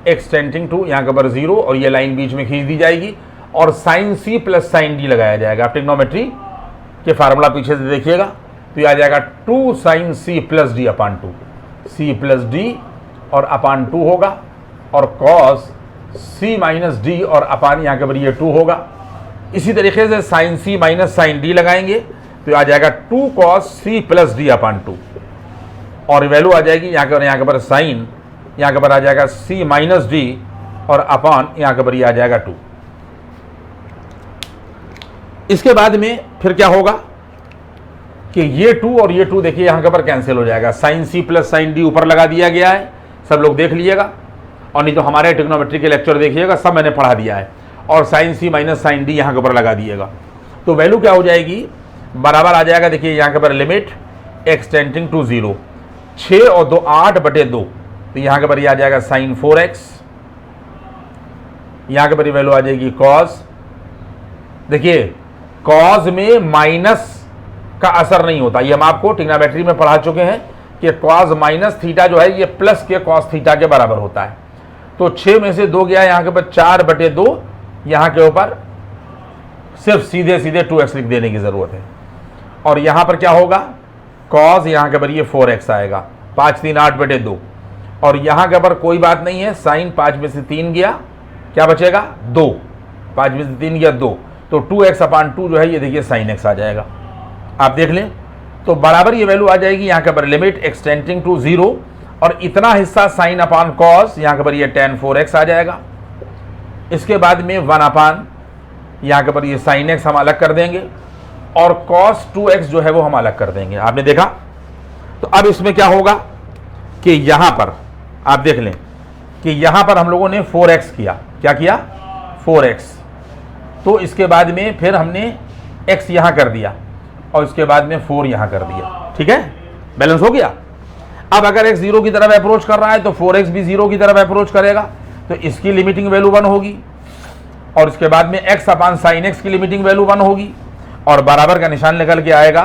एक्स टेंडिंग टू यहाँ के ऊपर जीरो, और ये लाइन बीच में खींच दी जाएगी और sine C plus sine D लगाया जाएगा। आप ट्रिग्नोमेट्री के फार्मूला पीछे से देखिएगा तो ये आ जाएगा 2 साइन सी प्लस डी अपान 2, सी प्लस डी और अपान 2 होगा, और कॉस सी माइनस डी और अपान यहाँ के ऊपर ये 2 होगा। इसी तरीके से साइन सी माइनस साइन डी लगाएंगे तो आ जाएगा 2 कॉस सी प्लस डी अपान 2, और वैल्यू आ जाएगी यहाँ के ऊपर साइन यहाँ के ऊपर आ जाएगा सी माइनस डी और अपान यहाँ के ऊपर ये आ जाएगा 2। इसके बाद में फिर क्या होगा कि ये 2 और ये 2 देखिए यहाँ के ऊपर कैंसिल हो जाएगा, sine C plus sine D ऊपर लगा दिया गया है, सब लोग देख लीजिएगा, और नहीं तो हमारे ट्रिग्नोमेट्री के लेक्चर देखिएगा, सब मैंने पढ़ा दिया है, और साइन सी माइनस साइन डी यहाँ के ऊपर लगा दिएगा। तो वैल्यू क्या हो जाएगी? बराबर आ जाएगा, देखिए यहाँ के ऊपर limit x tending to zero, 6 और 2 8/2, तो यहाँ के ऊपर ये आ जाएगा साइन 4x, यहाँ के ऊपर वैल्यू आ जाएगी कॉस। देखिए कॉस में माइनस का असर नहीं होता, ये हम आपको ट्रिग्नोमेट्री में पढ़ा चुके हैं कि कॉस माइनस थीटा जो है ये प्लस के कॉस थीटा के बराबर होता है। तो 6 में से 2 गया, यहाँ के ऊपर 4/2, यहाँ के ऊपर सिर्फ सीधे सीधे 2x लिख देने की जरूरत है, और यहाँ पर क्या होगा? कॉस यहाँ के ऊपर ये 4x आएगा, 5 3 8/2, और यहाँ के ऊपर कोई बात नहीं है, साइन 5 में से 3 गया, क्या बचेगा? 2, 5 में से 3 गया 2, तो 2x अपान 2 जो है ये देखिए साइन x आ जाएगा। आप देख लें तो बराबर ये वैल्यू आ जाएगी यहाँ के ऊपर limit x tending to zero, और इतना हिस्सा साइन अपान कॉस यहाँ के ऊपर ये tan 4x आ जाएगा। इसके बाद में 1 अपान यहाँ के ऊपर ये साइन x हम अलग कर देंगे, और cos 2x जो है वो हम अलग कर देंगे। आपने देखा? तो अब इसमें क्या होगा कि यहाँ पर आप देख लें कि यहाँ पर हम लोगों ने 4x किया, क्या किया? 4x। तो इसके बाद में फिर हमने x यहाँ कर दिया, और इसके बाद में 4 यहाँ कर दिया, ठीक है, बैलेंस हो गया। अब अगर x 0 की तरफ अप्रोच कर रहा है तो 4x भी 0 की तरफ अप्रोच करेगा, तो इसकी लिमिटिंग वैल्यू 1 होगी, और इसके बाद में x अपान साइन x की लिमिटिंग वैल्यू 1 होगी, और बराबर का निशान निकल के आएगा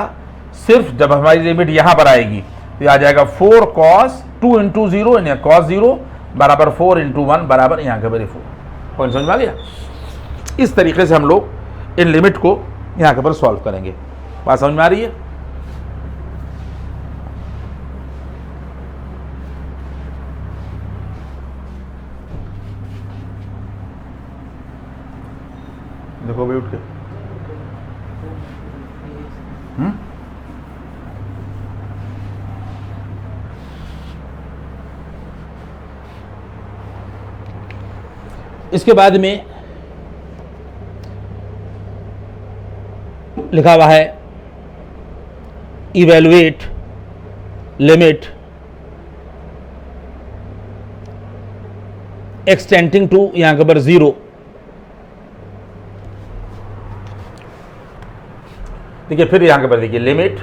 सिर्फ जब हमारी लिमिट यहाँ पर आएगी तो आ जाएगा 4 cos 2 इंटू 0 यानी cos 0 बराबर 4 इंटू 1 बराबर यहाँ के बराबर 4। पॉइंट समझ में आ गया? इस तरीके से हम लोग इन लिमिट को यहाँ के ऊपर सॉल्व करेंगे। बात समझ में आ रही है? देखो भाई उठ के इसके बाद में लिखा हुआ है evaluate limit x tending to यहां के ऊपर 0। देखिए फिर यहां के ऊपर देखिए लिमिट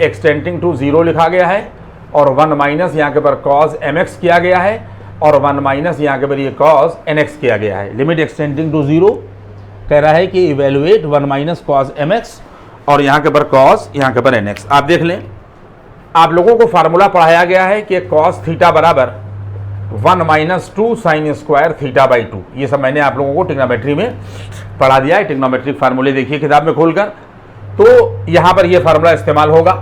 एक्स टेंडिंग टू 0 लिखा गया है, और 1 माइनस यहां के ऊपर cos mx किया गया है, और 1 माइनस यहाँ के ऊपर ये cos nx किया गया है। लिमिट एक्सटेंडिंग टू 0 कह रहा है कि इवेलुएट 1 माइनस cos mx और यहाँ के ऊपर कॉस, यहाँ के ऊपर nx। आप देख लें, आप लोगों को फार्मूला पढ़ाया गया है कि कॉस थीटा बराबर 1 - 2 साइन स्क्वायर थीटा बाई 2। ये सब मैंने आप लोगों को ट्रिग्नोमेट्री में पढ़ा दिया है। ट्रिग्नोमेट्रिक फार्मूले देखिए किताब में खोलकर, तो यहाँ पर ये फार्मूला इस्तेमाल होगा।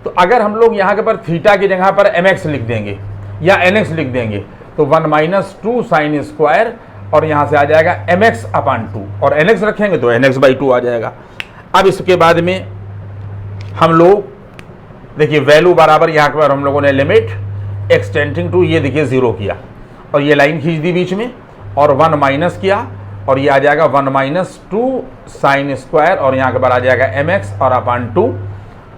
तो अगर हम लोग यहाँ के पर थीटा की जगह पर mx लिख देंगे या nx लिख देंगे तो 1 - 2 साइन स्क्वायर और यहाँ से आ जाएगा mx/2, और nx रखेंगे तो nx/2 आ जाएगा। अब इसके बाद में हम लोग देखिए वैल्यू बराबर यहाँ पर हम लोगों ने लिमिट एक्सटेंडिंग टू, ये देखिए 0 किया और ये लाइन खींच दी बीच में और 1 माइनस किया और ये आ जाएगा 1 - 2 साइन स्क्वायर और यहाँ के बाद आ जाएगा mx और अपान 2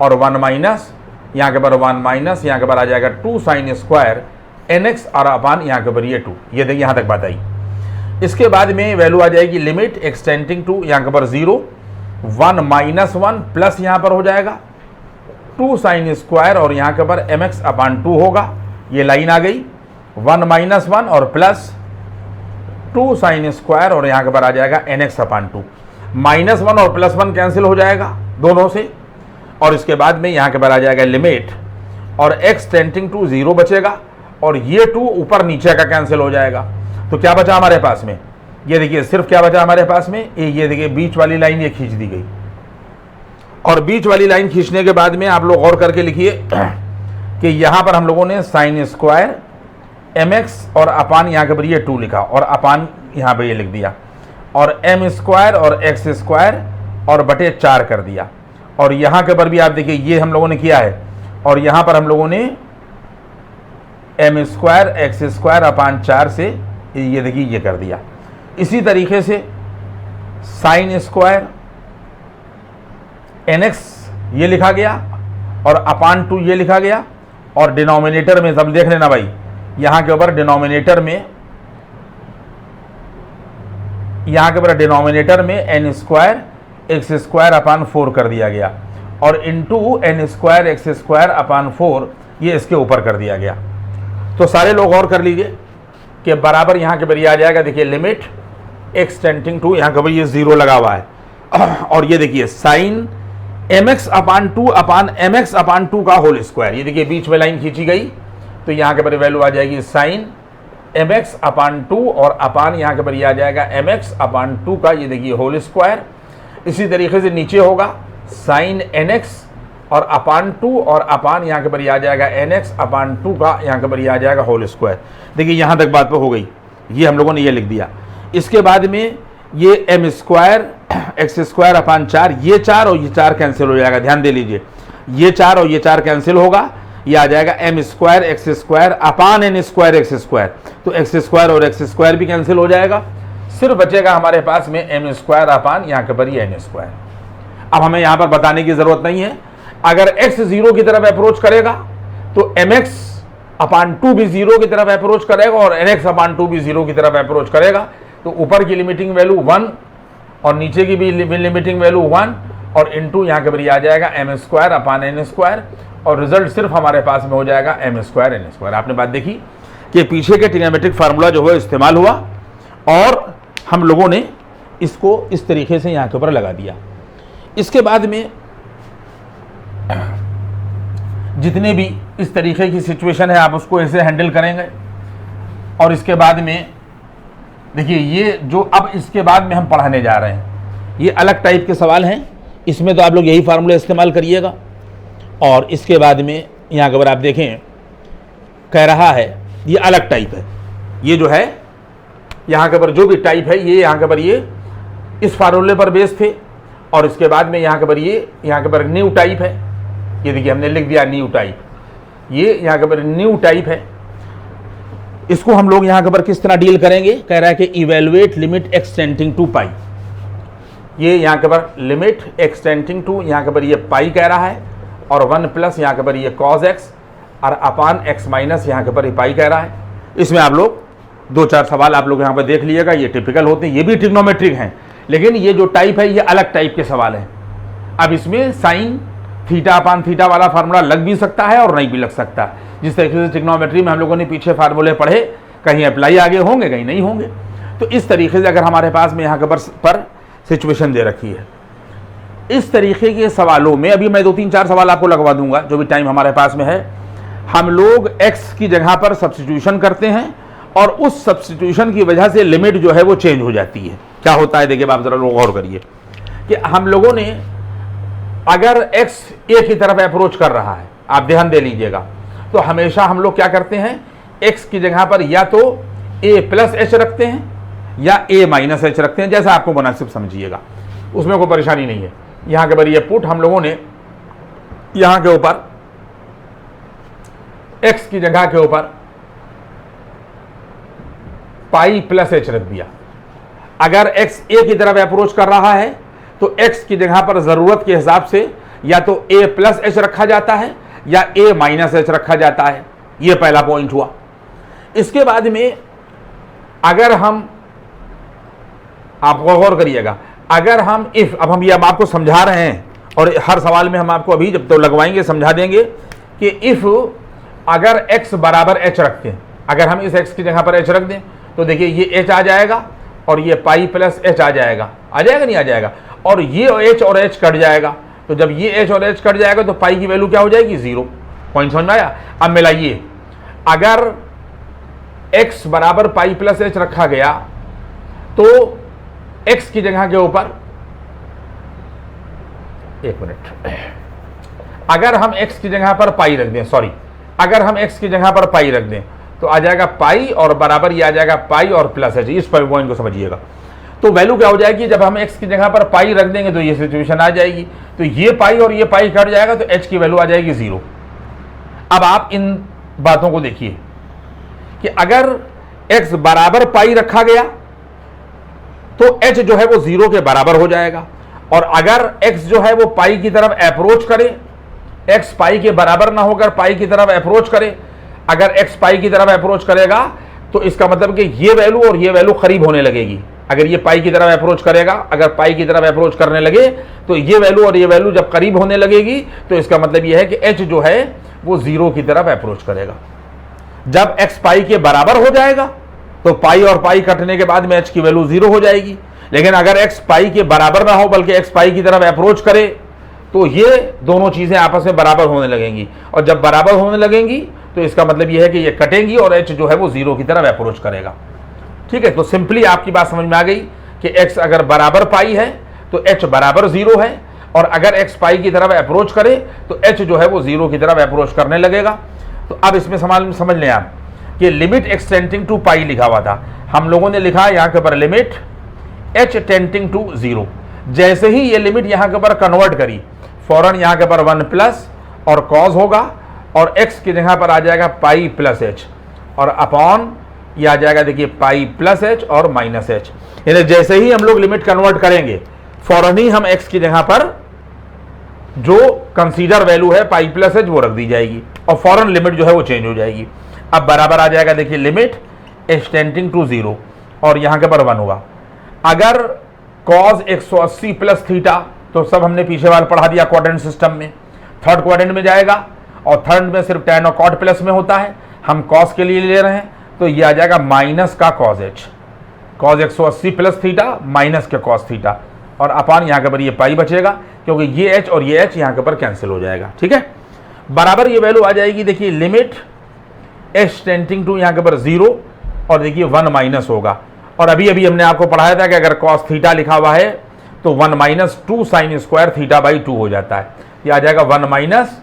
और 1 माइनस यहाँ के बाद 1 माइनस यहाँ के बाद आ जाएगा 2 साइन स्क्वायर nx और अपान यहाँ के ऊपर ये 2। ये देखिए यहाँ तक बात आई। इसके बाद में वैल्यू आ जाएगी लिमिट एक्सटेंडिंग टू यहाँ के ऊपर 0, 1 - 1 प्लस यहाँ पर हो जाएगा 2 साइन स्क्वायर और यहाँ के ऊपर mx/2 होगा। ये लाइन आ गई 1 - 1 और प्लस 2 साइन स्क्वायर और यहाँ के ऊपर आ जाएगा nx/2। -1 और +1 कैंसिल हो जाएगा दोनों से, और इसके बाद में यहाँ के ऊपर आ जाएगा लिमिट और x टेंडिंग टू 0 बचेगा और ये 2 ऊपर नीचे का कैंसिल हो जाएगा। तो क्या बचा हमारे पास में, ये देखिए सिर्फ क्या बचा हमारे पास में, ये देखिए बीच वाली लाइन ये खींच दी गई। और बीच वाली लाइन खींचने के बाद में आप लोग गौर करके लिखिए कि यहाँ पर हम लोगों ने साइन स्क्वायर mx और अपान यहाँ के ऊपर ये 2 लिखा और अपान यहाँ पर ये लिख दिया और m स्क्वायर और x स्क्वायर और बटे 4 कर दिया। और यहाँ के ऊपर भी आप देखिए ये हम लोगों ने किया है और यहाँ पर हम लोगों ने m square x square upon 4 से ये देखिए ये कर दिया। इसी तरीके से साइन स्क्वायर nx ये लिखा गया और अपान 2 ये लिखा गया और डिनोमिनेटर में सब देख लेना भाई, यहाँ के ऊपर डिनोमिनेटर में n square x square upon 4 कर दिया गया और into n square x square upon 4 ये इसके ऊपर कर दिया गया। तो सारे लोग और कर लीजिए कि बराबर यहाँ के ऊपर ये आ जाएगा, देखिए लिमिट x टेंडिंग टू यहाँ के ऊपर ये 0 लगा हुआ है और ये देखिए साइन mx/2 अपान mx/2 का होल स्क्वायर। ये देखिए बीच में लाइन खींची गई तो यहाँ के ऊपर वैल्यू आ जाएगी साइन mx/2 और अपान यहाँ के ऊपर ये आ जाएगा mx/2 का ये देखिए होल स्क्वायर। इसी तरीके से नीचे होगा साइन nx और अपान 2 और अपान यहाँ के ऊपर ये आ जाएगा nx/2 का यहाँ के ऊपर ये आ जाएगा होल स्क्वायर। देखिए यहाँ तक बात हो गई, ये हम लोगों ने ये लिख दिया। इसके बाद में ये m square x square upon 4, ये 4 और ये 4 कैंसिल हो जाएगा। ध्यान दे लीजिए, ये 4 और ये 4 कैंसिल होगा, ये आ जाएगा m square x square upon n square x square. तो x स्क्वायर और x स्क्वायर भी कैंसिल हो जाएगा, सिर्फ बचेगा हमारे पास में m स्क्वायर अपान यहाँ के ऊपर ये n स्क्वायर। अब हमें यहाँ पर बताने की ज़रूरत नहीं है, अगर x 0 की तरफ अप्रोच करेगा तो mx/2 भी 0 की तरफ अप्रोच करेगा और nx/2 भी 0 की तरफ अप्रोच करेगा। तो ऊपर की लिमिटिंग वैल्यू 1 और नीचे की भी लिमिटिंग वैल्यू 1 और इंटू यहाँ के ऊपर आ जाएगा m square upon n square और रिजल्ट सिर्फ हमारे पास में हो जाएगा m स्क्वायर n स्क्वायर। आपने बात देखी कि पीछे के ट्रिग्नोमेट्रिक फार्मूला जो है इस्तेमाल हुआ और हम लोगों ने इसको इस तरीके से यहाँ के ऊपर लगा दिया। इसके बाद में जितने भी इस तरीके की सिचुएशन है आप उसको ऐसे हैंडल करेंगे। और इसके बाद में देखिए ये जो अब इसके बाद में हम पढ़ाने जा रहे हैं ये अलग टाइप के सवाल हैं, इसमें तो आप लोग यही फार्मूला इस्तेमाल करिएगा। और इसके बाद में यहाँ के ऊपर आप देखें कह रहा है ये अलग टाइप है, ये जो है यहाँ के ऊपर जो भी टाइप है ये यहाँ के ऊपर ये इस फार्मूले पर बेस थे। और इसके बाद में यहाँ के ऊपर ये यहाँ के ऊपर न्यू टाइप है, ये देखिए हमने लिख दिया न्यू टाइप, ये यहाँ के ऊपर न्यू टाइप है। इसको हम लोग यहाँ के ऊपर किस तरह डील करेंगे, कह रहा है कि इवेलुएट लिमिट एक्सटेंडिंग टू पाई। ये यहाँ के ऊपर लिमिट एक्सटेंडिंग टू यहाँ के ऊपर ये पाई कह रहा है और 1 प्लस यहाँ के ऊपर ये कॉस एक्स और अपान एक्स माइनस यहाँ के ऊपर ये पाई कह रहा है। इसमें आप लोग 2-4 सवाल आप लोग यहाँ पर देख लीजिएगा, ये टिपिकल होते हैं, ये भी ट्रिग्नोमेट्रिक हैं, लेकिन ये जो टाइप है ये अलग टाइप के सवाल हैं। अब इसमें साइन थीटा अपान थीटा वाला फार्मूला लग भी सकता है और नहीं भी लग सकता। जिस तरीके से ट्रिग्नोमेट्री में हम लोगों ने पीछे फार्मूले पढ़े, कहीं अप्लाई आगे होंगे कहीं नहीं होंगे। तो इस तरीके से अगर हमारे पास में यहाँ के पर सिचुएशन दे रखी है इस तरीके के सवालों में अभी मैं 2-3-4 सवाल आपको लगवा दूंगा जो भी टाइम हमारे पास में है। हम लोग x की जगह पर सब्स्टिट्यूशन करते हैं और उस सब्स्टिट्यूशन की वजह से लिमिट जो है वो चेंज हो जाती है। क्या होता है देखिए, आप जरा लोग गौर करिए कि हम लोगों ने अगर x a की तरफ अप्रोच कर रहा है, आप ध्यान दे लीजिएगा, तो हमेशा हम लोग क्या करते हैं, x की जगह पर या तो a प्लस h रखते हैं या a माइनस h रखते हैं, जैसा आपको मुनासिब समझिएगा, उसमें कोई परेशानी नहीं है। यहां के पर ये पुट हम लोगों ने यहां के ऊपर x की जगह के ऊपर पाई प्लस h रख दिया। अगर x a की तरफ अप्रोच कर रहा है तो x की जगह पर जरूरत के हिसाब से या तो a प्लस h रखा जाता है या a माइनस h रखा जाता है। यह पहला पॉइंट हुआ। इसके बाद में अगर हम, आप गौर करिएगा, अगर हम इफ, अब हम ये अब आपको समझा रहे हैं और हर सवाल में हम आपको अभी जब तो लगवाएंगे समझा देंगे कि इफ अगर x बराबर h रखते हैं, अगर हम इस x की जगह पर h रख दें तो देखिए ये h आ जाएगा और ये पाई प्लस h आ जाएगा नहीं आ जाएगा, और ये h और h कट जाएगा। तो जब ये h और h कट जाएगा तो पाई की वैल्यू क्या हो जाएगी, 0। पॉइंट समझ में आया? अब मिलाइए, अगर x बराबर पाई प्लस h रखा गया तो x की जगह के ऊपर, एक मिनट, अगर हम x की जगह पर पाई रख दें, सॉरी, अगर हम x की जगह पर पाई रख दें तो आ जाएगा पाई और बराबर ये आ जाएगा पाई और प्लस h। इस पॉइंट को समझिएगा। तो वैल्यू क्या हो जाएगी, जब हम x की जगह पर पाई रख देंगे तो ये सिचुएशन आ जाएगी, तो ये पाई और ये पाई कट जाएगा तो h की वैल्यू आ जाएगी 0। अब आप इन बातों को देखिए कि अगर x बराबर पाई रखा गया तो h जो है वो 0 के बराबर हो जाएगा, और अगर x जो है वो पाई की तरफ अप्रोच करे, x पाई के बराबर ना होकर पाई की तरफ अप्रोच करे, अगर x पाई की तरफ अप्रोच करेगा तो इसका मतलब कि ये वैल्यू और ये वैल्यू करीब होने लगेगी। अगर ये पाई की तरफ अप्रोच करेगा, अगर पाई की तरफ अप्रोच करने लगे तो ये वैल्यू और ये वैल्यू जब करीब होने लगेगी तो इसका मतलब ये है कि h जो है वो 0 की तरफ अप्रोच करेगा। जब x पाई के बराबर हो जाएगा तो पाई और पाई कटने के बाद में h की वैल्यू 0 हो जाएगी। लेकिन अगर x पाई के बराबर ना हो बल्कि x पाई की तरफ अप्रोच करे तो ये दोनों चीजें आपस में बराबर होने लगेंगी, और जब बराबर होने लगेंगी तो इसका मतलब यह है कि ये कटेंगी और h जो है वो 0 की तरफ अप्रोच करेगा। ठीक है, तो सिंपली आपकी बात समझ में आ गई कि x अगर बराबर पाई है तो h बराबर 0 है, और अगर x पाई की तरफ अप्रोच करे तो h जो है वो 0 की तरफ अप्रोच करने लगेगा। तो अब इसमें समझ लें आप कि लिमिट x टेंडिंग टू पाई लिखा हुआ था, हम लोगों ने लिखा यहाँ के ऊपर लिमिट h टेंडिंग टू 0। जैसे ही ये लिमिट यहाँ के ऊपर कन्वर्ट करी, फौरन यहाँ के ऊपर 1 प्लस और कॉज होगा और x की जगह पर आ जाएगा पाई प्लस h, और अपॉन ये आ जाएगा देखिए पाई प्लस h और माइनस h। यानी जैसे ही हम लोग लिमिट कन्वर्ट करेंगे फौरन ही हम x की जगह पर जो कंसीडर वैल्यू है पाई प्लस h वो रख दी जाएगी और फौरन लिमिट जो है वो चेंज हो जाएगी। अब बराबर आ जाएगा देखिए लिमिट h टेंडिंग टू 0 और यहाँ के पर 1 हुआ। अगर कॉस 180 प्लस थीटा, तो सब हमने पीछे वाला पढ़ा दिया क्वाड्रेंट सिस्टम में, थर्ड क्वाड्रेंट में जाएगा और थर्ड में सिर्फ tan और cot प्लस में होता है, हम कॉस के लिए ले रहे हैं तो ये आ जाएगा माइनस का cos h, cos 180 plus theta minus के कॉस थीटा, और अपान यहाँ के पर ये पाई बचेगा क्योंकि ये h और ये h यहाँ के पर कैंसिल हो जाएगा। ठीक है, बराबर ये वैल्यू आ जाएगी देखिए लिमिट h टेंडिंग टू यहाँ के पर 0 और देखिए 1 माइनस होगा, और अभी अभी हमने आपको पढ़ाया था कि अगर कॉस थीटा लिखा हुआ है तो 1 minus 2 sine square theta by 2 हो जाता है। ये आ जाएगा 1 minus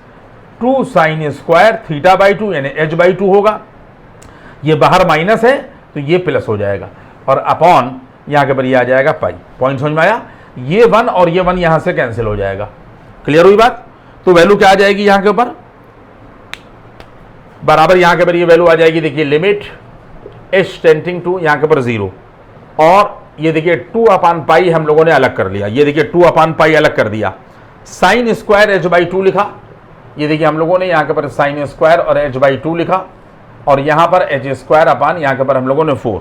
2 sine square theta by 2 यानी h बाई 2 होगा। ये बाहर माइनस है तो ये प्लस हो जाएगा, और अपॉन यहाँ के पर ये आ जाएगा पाई। पॉइंट समझ में आया? ये 1 और ये 1 यहाँ से कैंसिल हो जाएगा। क्लियर हुई बात? तो वैल्यू क्या आ जाएगी यहाँ के ऊपर, बराबर यहाँ के पर ये वैल्यू आ जाएगी देखिए लिमिट h टेंडिंग टू यहाँ के पर 0, और ये देखिए 2 अपान पाई हम लोगों ने अलग कर लिया। ये देखिए 2 अपान पाई अलग कर दिया, साइन स्क्वायर h बाई 2 लिखा। ये देखिए हम लोगों ने यहाँ के पर साइन स्क्वायर और h बाई 2 लिखा, और यहाँ पर h स्क्वायर अपान यहाँ के पर हम लोगों ने 4,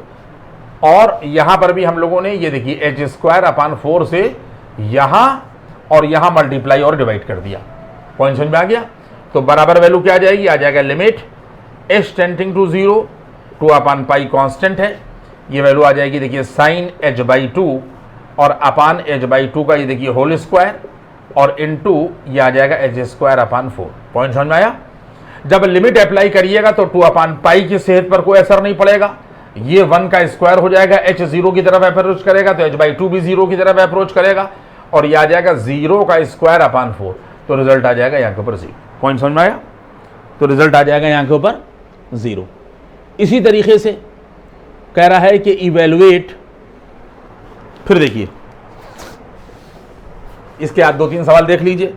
और यहाँ पर भी हम लोगों ने ये देखिए h स्क्वायर अपान 4 से यहाँ और यहाँ मल्टीप्लाई और डिवाइड कर दिया। पॉइंट समझ में आ गया? तो बराबर वैल्यू क्या आ जाएगी, आ जाएगा limit h tending to 0, 2 upon pi constant है, ये वैल्यू आ जाएगी देखिए साइन h बाई 2 और अपान h बाई 2 का ये देखिए होल स्क्वायर, और इनटू ये आ जाएगा एच स्क्वायर अपान 4। पॉइंट समझ में आया? जब लिमिट अप्लाई करिएगा तो 2 अपान पाई की सेहत पर कोई असर नहीं पड़ेगा, ये 1 का स्क्वायर हो जाएगा, h 0 की तरफ अप्रोच करेगा तो h/2 भी 0 की तरफ अप्रोच करेगा, और ये आ जाएगा 0 का स्क्वायर अपान 4, तो रिजल्ट आ जाएगा यहाँ के ऊपर 0। पॉइंट समझ में आया? तो रिजल्ट आ जाएगा यहाँ के ऊपर 0। इसी तरीके से कह रहा है कि इवेलुएट, फिर देखिए इसके बाद 2-3 सवाल देख लीजिए,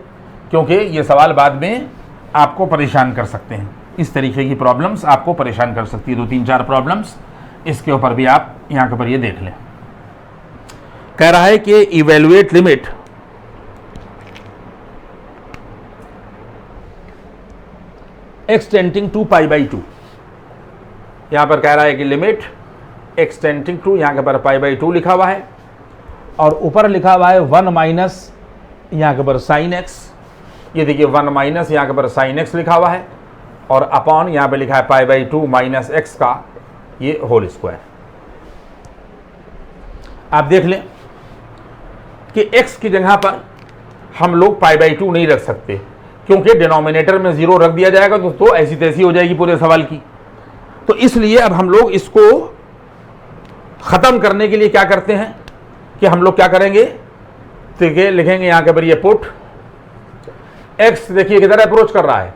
क्योंकि ये सवाल बाद में आपको परेशान कर सकते हैं। इस तरीके की प्रॉब्लम्स आपको परेशान कर सकती है, 2-3-4 प्रॉब्लम्स इसके ऊपर भी आप यहाँ के ऊपर ये देख लें। कह रहा है कि evaluate limit x tending to π/2। यहां पर कह रहा है कि लिमिट x टेंडिंग टू, यहां के पर π/2 लिखा हुआ है, और ऊपर लिखा हुआ है 1 माइनस यहां के पर साइन x। ये देखिए 1 माइनस यहां के पर साइन x लिखा हुआ है, और अपॉन यहां पे लिखा है π/2 माइनस x का ये होल स्क्वायर। आप देख लें कि x की जगह पर हम लोग π/2 नहीं रख सकते, क्योंकि डिनोमिनेटर में 0 रख दिया जाएगा तो ऐसी तैसी हो जाएगी पूरे सवाल की। तो इसलिए अब हम लोग इसको ख़त्म करने के लिए क्या करते हैं कि हम लोग क्या करेंगे, ठीक है, लिखेंगे यहाँ के पर ये पुट x, देखिए किधर अप्रोच कर रहा है,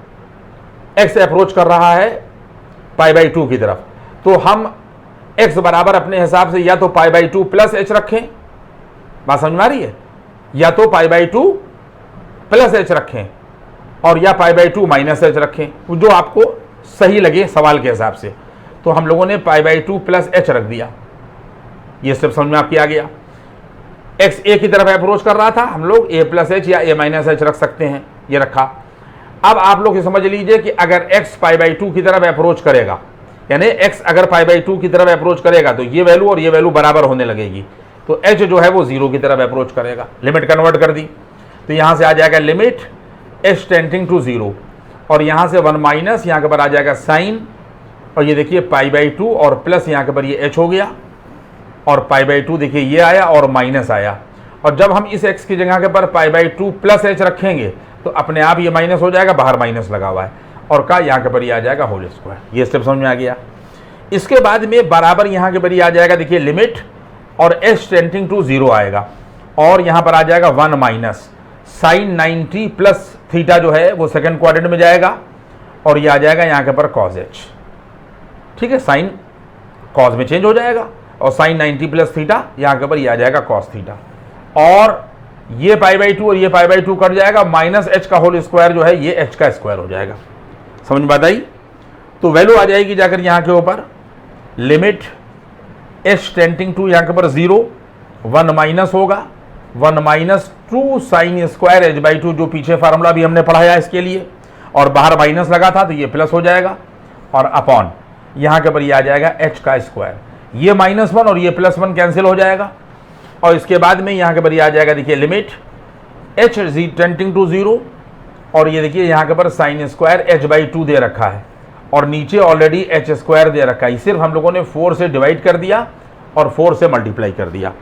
x अप्रोच कर रहा है π/2 की तरफ, तो हम x बराबर अपने हिसाब से या तो π/2 प्लस h रखें, बात समझ में आ रही है, या तो π/2 प्लस h रखें, और या π/2 माइनस h रखें, जो आपको सही लगे सवाल के हिसाब से। तो हम लोगों ने π/2 प्लस h रख दिया, ये स्टेप समझ में आपकी आ गया। x a की तरफ अप्रोच कर रहा था, हम लोग a प्लस h या a माइनस h रख सकते हैं, ये रखा। अब आप लोग ये समझ लीजिए कि अगर x π/2 की तरफ अप्रोच करेगा, यानी x अगर π/2 की तरफ अप्रोच करेगा तो ये वैल्यू और ये वैल्यू बराबर होने लगेगी, तो h जो है वो 0 की तरफ अप्रोच करेगा। लिमिट कन्वर्ट कर दी, तो यहां से आ जाएगा लिमिट h टेंडिंग टू 0, और यहां से 1 माइनस यहां के पर आ जाएगा साइन, और ये देखिए π/2 और प्लस यहां के पर ये h हो गया, और π/2 देखिए ये आया और माइनस आया, और जब हम इस x की जगह के पर π/2 प्लस h रखेंगे तो अपने आप ये माइनस हो जाएगा, बाहर माइनस लगा हुआ है, और का यहाँ के पर ये आ जाएगा होल स्क्वायर। ये स्टेप समझ में आ गया। इसके बाद में बराबर यहाँ के पर ये आ जाएगा, देखिए लिमिट, और h टेंडिंग टू 0 आएगा, और यहाँ पर आ जाएगा 1 माइनस साइन 90 प्लस थीटा जो है वो सेकंड क्वाड्रेंट में जाएगा, और ये आ जाएगा यहाँ के पर कॉस h। ठीक है, साइन कॉस में चेंज हो जाएगा, और साइन 90 प्लस थीटा यहाँ के पर ये आ जाएगा कॉस थीटा, और ये π/2 और ये π/2 कट जाएगा, माइनस h का होल स्क्वायर जो है ये h का स्क्वायर हो जाएगा। समझ में बात आई? तो वैल्यू आ जाएगी जाकर यहाँ के ऊपर लिमिट h टेंडिंग टू यहाँ के पर 0, 1 माइनस होगा 1 माइनस 2 साइन स्क्वायर h/2, जो पीछे फार्मूला भी हमने पढ़ाया इसके लिए, और बाहर माइनस लगा था तो ये प्लस हो जाएगा, और अपॉन यहाँ के पर ये आ जाएगा h का स्क्वायर, ये -1 और ये +1 कैंसिल हो जाएगा, और इसके बाद में यहाँ के पर ये आ जाएगा, देखिए लिमिट h टेंडिंग टू 0, और ये देखिए यहाँ के पर साइन स्क्वायर h/2 दे रखा है, और नीचे ऑलरेडी h स्क्वायर दे रखा है, सिर्फ हम लोगों ने 4 से डिवाइड कर दिया और 4 से मल्टीप्लाई कर दिया।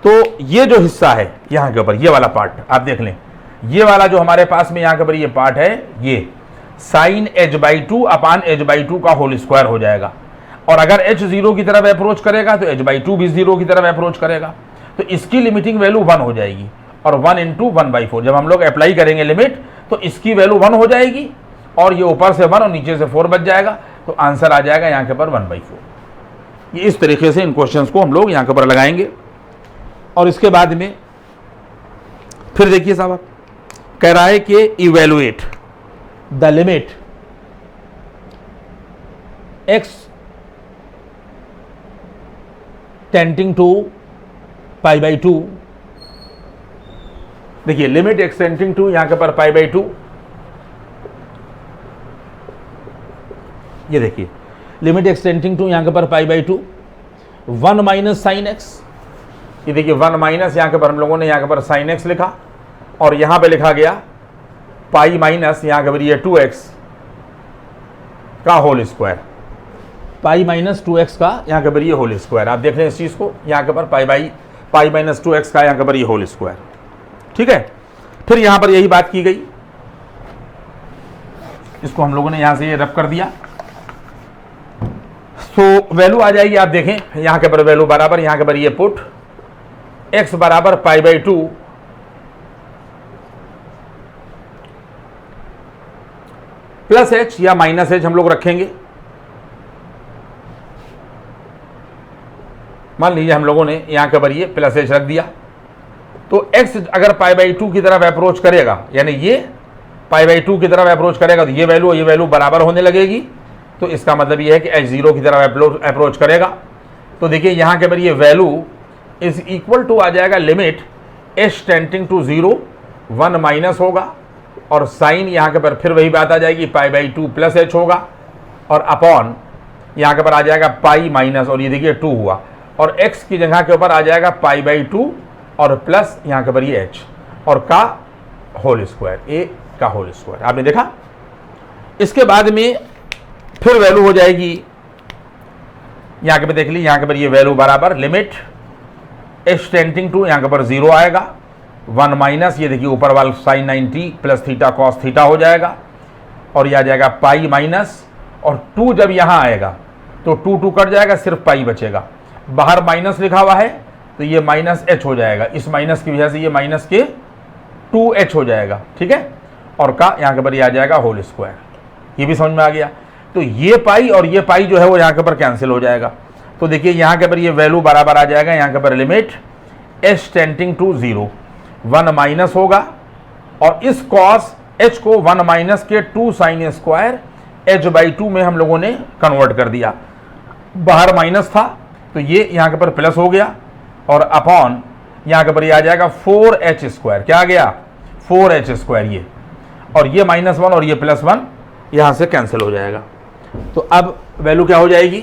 तो ये जो हिस्सा है यहाँ के ऊपर, ये वाला पार्ट आप देख लें, ये वाला जो हमारे पास में यहाँ के ऊपर ये पार्ट है, ये साइन h/2 अपान h/2 का होल स्क्वायर हो जाएगा, और अगर h 0 की तरफ अप्रोच करेगा तो h/2 भी 0 की तरफ अप्रोच करेगा, तो इसकी लिमिटिंग वैल्यू 1 हो जाएगी, और 1 इंटू 1/4 जब हम लोग अप्लाई करेंगे लिमिट तो इसकी वैल्यू 1 हो जाएगी, और ये ऊपर से 1 और नीचे से 4 बच जाएगा, तो आंसर आ जाएगा यहाँ के पर 1/4। ये इस तरीके से इन क्वेश्चंस को हम लोग यहाँ के पर लगाएंगे। और इसके बाद में फिर देखिए साहब, कह रहा है कि evaluate the limit x tending to π/2, देखिए लिमिट x टेंडिंग टू यहां के पर π/2, ये देखिए लिमिट x टेंडिंग टू यहां के पर π/2, 1 माइनस साइन x, ये देखिए 1 माइनस यहां के पर हम लोगों ने यहां के पर साइन x लिखा, और यहां पे लिखा गया पाई माइनस यहां के पर ये 2x का whole square, pi minus 2x का यहाँ के पर ये होल स्क्वायर। आप देख रहे हैं इस चीज़ को, यहाँ के पर पाई माइनस 2x का यहाँ के पर ये होल स्क्वायर। ठीक है, फिर यहां पर यही बात की गई, इसको हम लोगों ने यहां से ये रब कर दिया, तो वैल्यू आ जाएगी, आप देखें यहां के पर वैल्यू बराबर, यहां के पर ये पुट x बराबर π/2 प्लस h या माइनस h हम लोग रखेंगे। मान लीजिए हम लोगों ने यहां के पर ये प्लस h रख दिया, तो x अगर π/2 की तरफ अप्रोच करेगा, यानी ये π/2 की तरफ अप्रोच करेगा, तो ये वैल्यू बराबर होने लगेगी। तो इसका मतलब ये है कि h 0 की तरफ अप्रोच करेगा। तो देखिए यहां के पर ये वैल्यू इज इक्वल टू आ जाएगा limit h tending to 0, 1 minus होगा, और साइन यहाँ के पर फिर वही बात आ जाएगी, π/2 प्लस h होगा, और अपॉन यहाँ के पर आ जाएगा पाई माइनस, और ये देखिए 2 हुआ, और x की जगह के ऊपर आ जाएगा π/2 और प्लस यहाँ के पर ये h, और का होल स्क्वायर, a का होल स्क्वायर। आपने देखा। इसके बाद में फिर वैल्यू हो जाएगी, यहाँ के पर देख ली, यहाँ के पर ये वैल्यू बराबर लिमिट h टेंडिंग टू, यहाँ के पर 0 आएगा, 1 माइनस, ये देखिए ऊपर वाला sine 90 plus theta cos theta हो जाएगा, और यह आ जाएगा पाई माइनस, और 2 जब यहाँ आएगा तो 2 कट जाएगा, सिर्फ पाई बचेगा। बाहर माइनस लिखा हुआ है तो ये माइनस h हो जाएगा, इस माइनस की वजह से ये माइनस के 2h हो जाएगा, ठीक है, और का यहाँ के पर ये आ जाएगा होल स्क्वायर। ये भी समझ में आ गया। तो ये पाई और ये पाई जो है वो यहाँ के पर कैंसिल हो जाएगा। तो देखिए यहाँ के पर ये वैल्यू बराबर आ जाएगा, यहाँ के पर limit h tending to 0, 1 minus होगा, और इस कॉस h को 1 माइनस के 2 साइन स्क्वायर h/2 में हम लोगों ने कन्वर्ट कर दिया। बाहर माइनस था तो ये यहाँ के पर प्लस हो गया, और अपॉन यहाँ के पर ये आ जाएगा 4h²। क्या आ गया? 4h²। ये और ये -1 और ये +1 यहाँ से कैंसिल हो जाएगा। तो अब वैल्यू क्या हो जाएगी?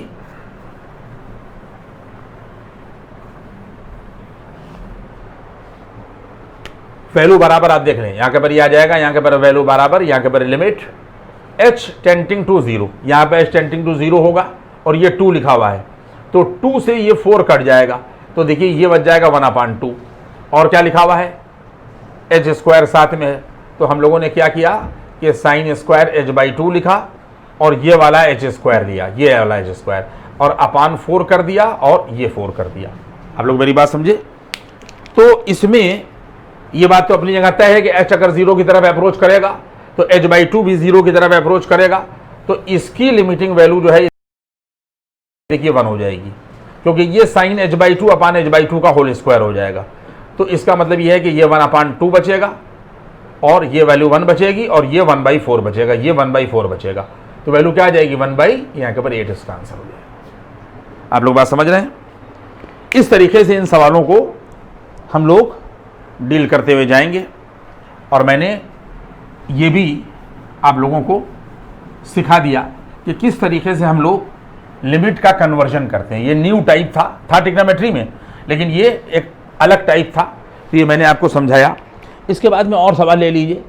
वैल्यू बराबर आप देख रहे हैं, यहाँ के पर ये आ जाएगा, यहाँ के पर वैल्यू बराबर, यहाँ के पर लिमिट h टेंडिंग टू 0, यहाँ पे h टेंडिंग टू 0 होगा, और ये 2 लिखा हुआ है, तो 2 से ये 4 कट जाएगा, तो देखिए ये बच जाएगा 1/2। और क्या लिखा हुआ है? h² साथ में है, तो हम लोगों ने क्या किया कि साइन स्क्वायर h/2 लिखा, और ये वाला h² लिया, ये वाला h², और अपान 4 कर दिया, और ये 4 कर दिया। आप लोग मेरी बात समझे? तो इसमें ये बात तो अपनी जगह तय है कि h अगर 0 की तरफ अप्रोच करेगा तो h/2 भी 0 की तरफ अप्रोच करेगा, तो इसकी लिमिटिंग वैल्यू जो है देखिए 1 हो जाएगी, क्योंकि ये साइन h/2 अपान h/2 का होल स्क्वायर हो जाएगा। तो इसका मतलब ये है कि ये 1/2 बचेगा, और ये वैल्यू 1 बचेगी, और ये 1/4 बचेगा, ये 1/4 बचेगा। तो वैल्यू क्या आ जाएगी? 1/, यहाँ के ऊपर 8 इसका आंसर हो जाएगा। आप लोग बात समझ रहे हैं? इस तरीके से इन सवालों को हम लोग डील करते हुए जाएंगे, और मैंने ये भी आप लोगों को सिखा दिया कि किस तरीके से हम लोग लिमिट का कन्वर्जन करते हैं। ये न्यू टाइप था ट्रिग्नोमेट्री में, लेकिन ये एक अलग टाइप था, तो ये मैंने आपको समझाया। इसके बाद में और सवाल ले लीजिए।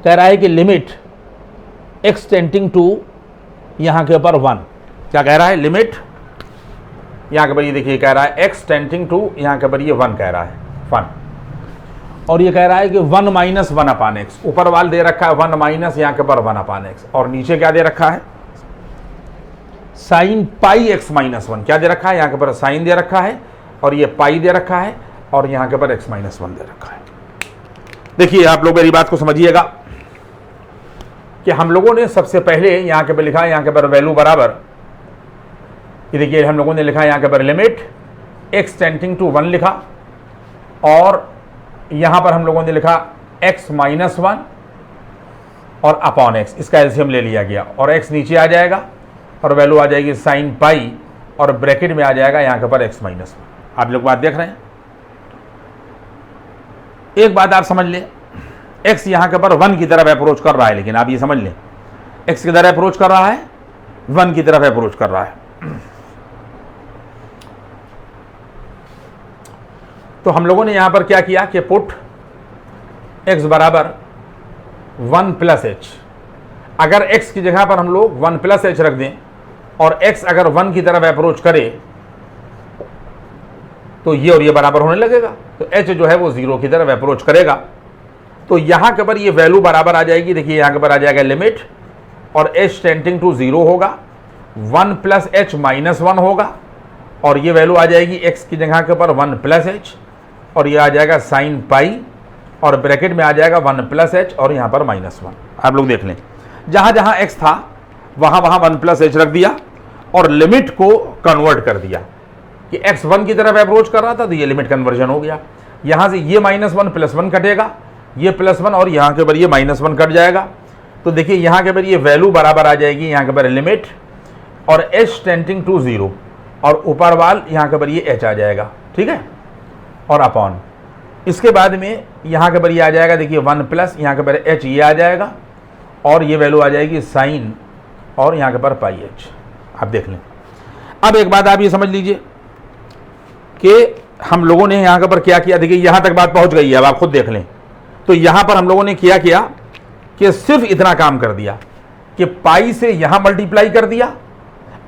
कह रहा है कि लिमिट x टेंडिंग टू यहाँ के ऊपर 1, क्या कह रहा है? लिमिट यहाँ के ऊपर ये देखिए कह रहा है x टेंडिंग टू यहाँ के ऊपर ये 1 कह रहा है, 1, और ये कह रहा है कि 1 - 1/x, ऊपर वाल दे रखा है 1 माइनस यहाँ के ऊपर 1/x, और नीचे क्या दे रखा है? साइन πx - 1, क्या दे रखा है? यहाँ के ऊपर साइन दे रखा है, और ये पाई दे रखा है, और यहाँ के ऊपर x - 1 दे रखा है। देखिए आप लोग मेरी बात को समझिएगा कि हम लोगों ने सबसे पहले यहाँ के ऊपर लिखा है, यहाँ के ऊपर वैल्यू बराबर, ये देखिए हम लोगों ने लिखा है यहाँ के ऊपर लिमिट x टेंडिंग टू 1 लिखा, और यहाँ पर हम लोगों ने लिखा x - 1 और अपॉन x, इसका एलसीएम ले लिया गया, और x नीचे आ जाएगा, और वैल्यू आ जाएगी साइन पाई, और ब्रैकेट में आ जाएगा यहाँ के ऊपर x - 1। आप लोग बात देख रहे हैं? एक बात आप समझ लें, x यहाँ के ऊपर 1 की तरफ अप्रोच कर रहा है, लेकिन आप ये समझ लें x की तरफ अप्रोच कर रहा है, 1 की तरफ अप्रोच कर रहा है। तो हम लोगों ने यहाँ पर क्या किया कि पुट x बराबर 1 + h, अगर x की जगह पर हम लोग 1 + h रख दें, और x अगर 1 की तरफ अप्रोच करे तो ये और ये बराबर होने लगेगा, तो h जो है वो 0 की तरफ अप्रोच करेगा। तो यहाँ के पर ये वैल्यू बराबर आ जाएगी, देखिए यहाँ के पर आ जाएगा लिमिट, और h टेंडिंग टू 0 होगा, 1 प्लस h माइनस 1 होगा, और ये वैल्यू आ जाएगी x की जगह के पर 1 प्लस h, और ये आ जाएगा साइन पाई, और ब्रैकेट में आ जाएगा 1 प्लस h और यहाँ पर माइनस 1। आप लोग देख लें, जहाँ जहाँ x था वहाँ वहाँ 1 प्लस h रख दिया और लिमिट को कन्वर्ट कर दिया कि x 1 की तरफ अप्रोच कर रहा था, तो ये लिमिट कन्वर्जन हो गया। यहाँ से ये -1 प्लस 1 कटेगा, ये +1 और यहाँ के पर ये -1 कट जाएगा। तो देखिए यहाँ के पर ये वैल्यू बराबर आ जाएगी, यहाँ के पर लिमिट और h टेंडिंग टू 0, और ऊपर वाल यहाँ के पर ये h आ जाएगा, ठीक है, और अपॉन। इसके बाद में यहाँ के पर ये आ जाएगा, देखिए 1 प्लस यहाँ के पर h ये आ जाएगा, और ये वैल्यू आ जाएगी साइन, और यहाँ के पर पाई h। आप देख लें। अब एक बात आप ये समझ लीजिए कि हम लोगों ने यहाँ के पर क्या किया, देखिए यहाँ तक बात पहुँच गई है, अब आप खुद देख लें। तो यहाँ पर हम लोगों ने क्या किया कि सिर्फ इतना काम कर दिया कि पाई से यहाँ मल्टीप्लाई कर दिया,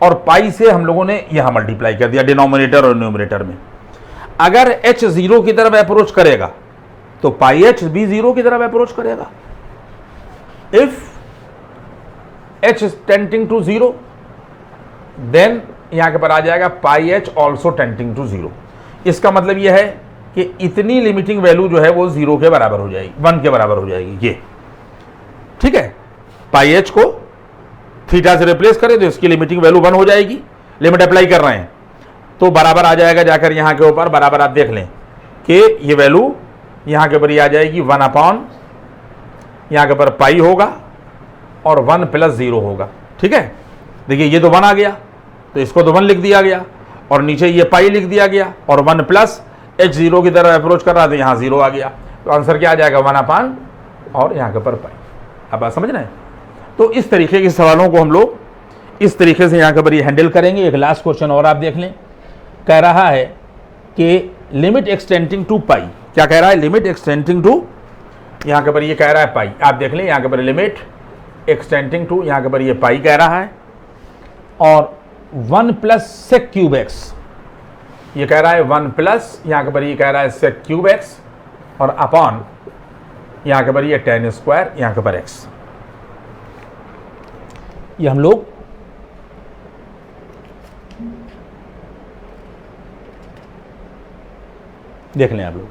और पाई से हम लोगों ने यहाँ मल्टीप्लाई कर दिया डिनोमिनेटर और न्यूमरेटर में। अगर h 0 की तरफ अप्रोच करेगा तो पाई h भी 0 की तरफ अप्रोच करेगा। If h tending to 0 then यहां के पर आ जाएगा pi h also tending to 0। इसका मतलब यह है कि इतनी लिमिटिंग वैल्यू जो है वो 0 के बराबर हो जाएगी, 1 के बराबर हो जाएगी ये, ठीक है। पाई h को थीटा से रिप्लेस करें तो इसकी लिमिटिंग वैल्यू 1 हो जाएगी, लिमिट अप्लाई कर रहे हैं तो बराबर आ जाएगा जाकर यहाँ के ऊपर, बराबर आप देख लें कि ये वैल्यू यहाँ के ऊपर ये आ जाएगी 1 अपॉन, यहाँ के ऊपर पाई होगा और 1 प्लस 0 होगा, ठीक है। देखिए ये तो 1 आ गया तो इसको तो 1 लिख दिया गया, और नीचे ये पाई लिख दिया गया, और 1 प्लस h 0 की तरफ अप्रोच कर रहा था, यहाँ 0 आ गया, तो आंसर क्या आ जाएगा 1 अपॉन और यहाँ के ऊपर पाई। अब बात समझ रहे हैं। तो इस तरीके के सवालों को हम लोग इस तरीके से यहाँ के ऊपर ये हैंडल करेंगे। एक लास्ट क्वेश्चन और आप देख लें, कह रहा है कि लिमिट एक्सटेंडिंग टू पाई, क्या कह रहा है, लिमिट एक्सटेंडिंग टू, यहाँ के ऊपर ये कह रहा है पाई। आप देख लें यहाँ के ऊपर लिमिट एक्सटेंडिंग टू, यहाँ के ऊपर ये पाई कह रहा है, और 1 प्लस सेक क्यूब एक्स, ये कह रहा है 1 प्लस, यहाँ के ऊपर ये कह रहा है सेक क्यूब एक्स, और अपॉन यहाँ के ऊपर ये tan स्क्वायर, यहाँ के ऊपर x। ये हम लोग देख लें आप लोग।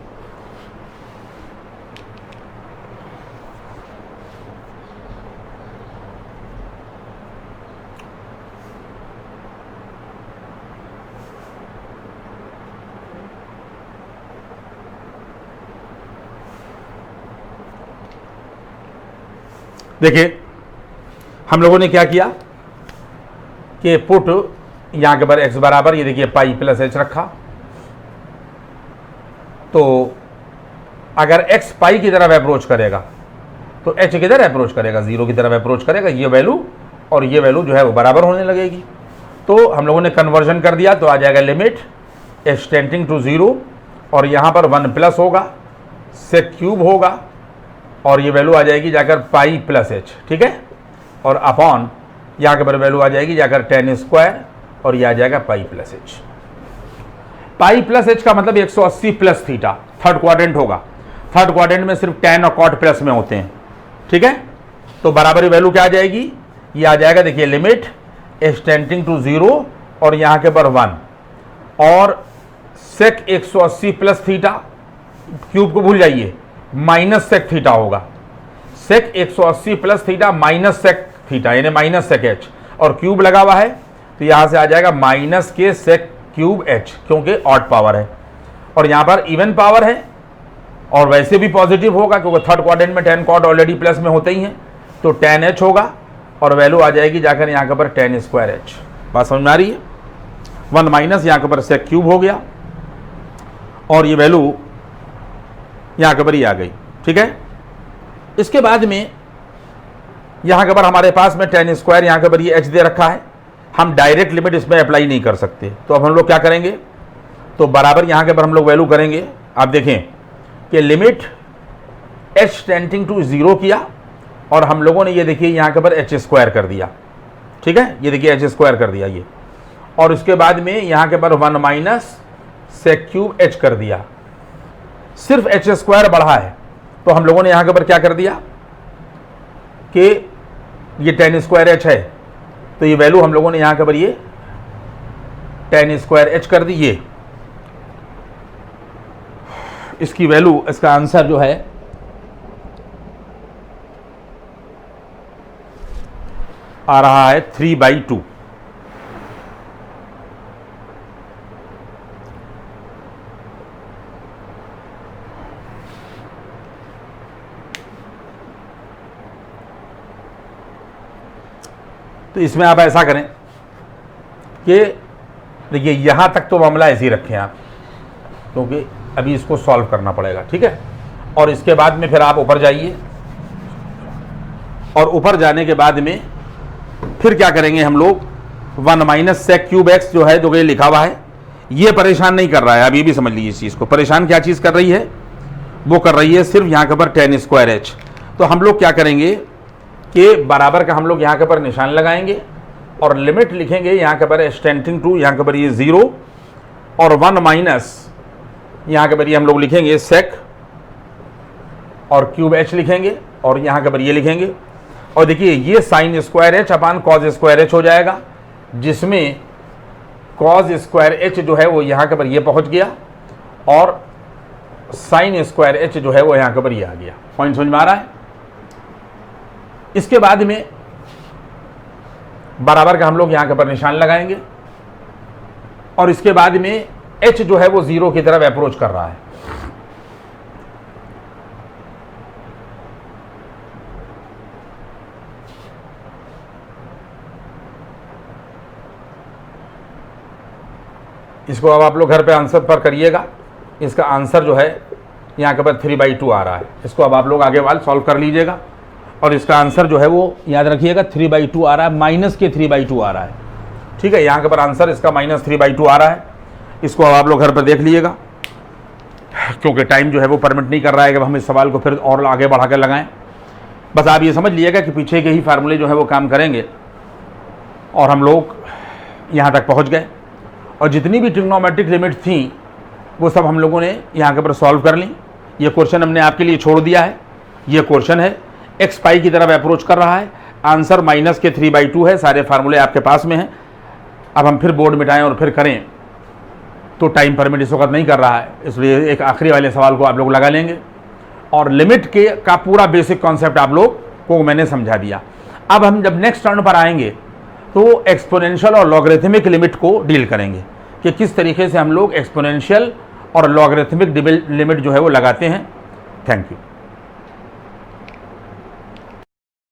देखिए हम लोगों ने क्या किया कि पुट यहाँ के पर x बराबर, ये देखिए पाई प्लस h रखा, तो अगर x पाई की तरफ अप्रोच करेगा तो h किधर अप्रोच करेगा, 0 की तरफ अप्रोच करेगा, ये वैल्यू और ये वैल्यू जो है वो बराबर होने लगेगी। तो हम लोगों ने कन्वर्जन कर दिया, तो आ जाएगा लिमिट h टेंडिंग टू 0, और यहाँ पर 1 प्लस होगा, सेक क्यूब होगा, और ये वैल्यू आ जाएगी जाकर पाई प्लस h, ठीक है, और अपॉन यहाँ के पर वैल्यू आ जाएगी जाकर tan स्क्वायर, और ये आ जाएगा pi plus h। Pi plus h का मतलब 180 प्लस थीटा, थर्ड क्वाड्रेंट होगा। थर्ड क्वाड्रेंट में सिर्फ tan और कॉट प्लस में होते हैं, ठीक है। तो बराबर वैल्यू क्या आ जाएगी, ये आ जाएगा, देखिए लिमिट h टेंडिंग टू 0 और यहाँ के पर 1, और सेक 180 प्लस थीटा, क्यूब को भूल जाइए, माइनस सेक थीटा होगा, sec 180 plus theta minus sec theta, यानी माइनस सेक h, और क्यूब लगा हुआ है तो यहाँ से आ जाएगा माइनस के सेक क्यूब h, क्योंकि ऑड पावर है, और यहाँ पर इवन पावर है, और वैसे भी पॉजिटिव होगा क्योंकि थर्ड क्वाड्रेंट में tan कॉट ऑलरेडी प्लस में होते ही हैं, तो tan h होगा, और वैल्यू आ जाएगी जाकर यहाँ के पर tan स्क्वायर h। बात समझ में आ रही है। 1 माइनस यहाँ के पर सेक क्यूब हो गया, और ये वैल्यू यहाँ के पर ही आ गई, ठीक है। इसके बाद में यहाँ के पर हमारे पास में tan स्क्वायर यहाँ के पर ये h दे रखा है, हम डायरेक्ट लिमिट इसमें अप्लाई नहीं कर सकते, तो अब हम लोग क्या करेंगे, तो बराबर यहाँ के पर हम लोग वैल्यू करेंगे। आप देखें कि लिमिट h टेंडिंग टू 0 किया, और हम लोगों ने ये देखिए यहाँ के पर h स्क्वायर कर दिया, ठीक है, ये देखिए h स्क्वायर कर दिया ये, और उसके बाद में यहाँ के पर 1 माइनस सेक क्यूब h कर दिया। सिर्फ h स्क्वायर बढ़ा है, तो हम लोगों ने यहाँ के ऊपर क्या कर दिया कि ये tan स्क्वायर h है, तो ये वैल्यू हम लोगों ने यहाँ के ऊपर ये tan स्क्वायर h कर दी। ये इसकी वैल्यू, इसका आंसर जो है आ रहा है 3/2। तो इसमें आप ऐसा करें कि देखिए यहाँ तक तो मामला ऐसे ही रखें आप, क्योंकि अभी इसको सॉल्व करना पड़ेगा, ठीक है। और इसके बाद में फिर आप ऊपर जाइए, और ऊपर जाने के बाद में फिर क्या करेंगे हम लोग, 1 माइनस सेक क्यूब एक्स जो है, जो कि लिखा हुआ है, ये परेशान नहीं कर रहा है। आप ये भी समझ लीजिए इस चीज़ को, परेशान क्या चीज़ कर रही है, वो कर रही है सिर्फ यहाँ के ऊपर tan स्क्वायर h। तो हम लोग क्या करेंगे कि बराबर का हम लोग यहाँ के ऊपर निशान लगाएंगे और लिमिट लिखेंगे यहाँ के ऊपर h टेंडिंग टू, यहाँ के ऊपर ये 0 और 1 माइनस यहाँ के ऊपर ये हम लोग लिखेंगे सेक और क्यूब h लिखेंगे, और यहाँ के ऊपर ये लिखेंगे। और देखिए ये साइन स्क्वायर h अपान कॉज स्क्वायर h हो जाएगा, जिसमें कॉज स्क्वायर h जो है वो यहाँ के ऊपर ये पहुँच गया और साइन स्क्वायर h जो है वो यहाँ के ऊपर ये आ गया। पॉइंट समझ में आ रहा है। इसके बाद में बराबर का हम लोग यहाँ के ऊपर निशान लगाएंगे, और इसके बाद में h जो है वो 0 की तरफ अप्रोच कर रहा है। इसको अब आप लोग घर पे आंसर पर करिएगा। इसका आंसर जो है यहाँ के ऊपर 3/2 आ रहा है। इसको अब आप लोग आगे वाल सॉल्व कर लीजिएगा, और इसका आंसर जो है वो याद रखिएगा 3/2 आ रहा है, माइनस के 3/2 आ रहा है, ठीक है। यहाँ के ऊपर आंसर इसका -3/2 आ रहा है। इसको अब आप लोग घर पर देख लीजिएगा, क्योंकि टाइम जो है वो परमिट नहीं कर रहा है कि हम इस सवाल को फिर और आगे बढ़ा कर लगाएं। बस आप ये समझ लीजिएगा कि पीछे के ही फार्मूले जो है वो काम करेंगे, और हम लोग यहाँ तक पहुँच गए। और जितनी भी ट्रिग्नोमेट्रिक लिमिट थी वो सब हम लोगों ने यहाँ के ऊपर सॉल्व कर ली। ये क्वेश्चन हमने आपके लिए छोड़ दिया है। ये क्वेश्चन है x पाई की तरफ अप्रोच कर रहा है, आंसर माइनस के 3/2 है। सारे फार्मूले आपके पास में हैं। अब हम फिर बोर्ड मिटाएं और फिर करें तो टाइम परमिट इस वक्त नहीं कर रहा है, इसलिए एक आखिरी वाले सवाल को आप लोग लगा लेंगे। और लिमिट के का पूरा बेसिक कॉन्सेप्ट आप लोग को मैंने समझा दिया। अब हम जब नेक्स्ट टर्न पर आएंगे तो एक्सपोनेंशियल और लॉगरिथमिक लिमिट को डील करेंगे कि किस तरीके से हम लोग एक्सपोनेंशियल और लॉगरिथमिक लिमिट जो है वो लगाते हैं। Thank you.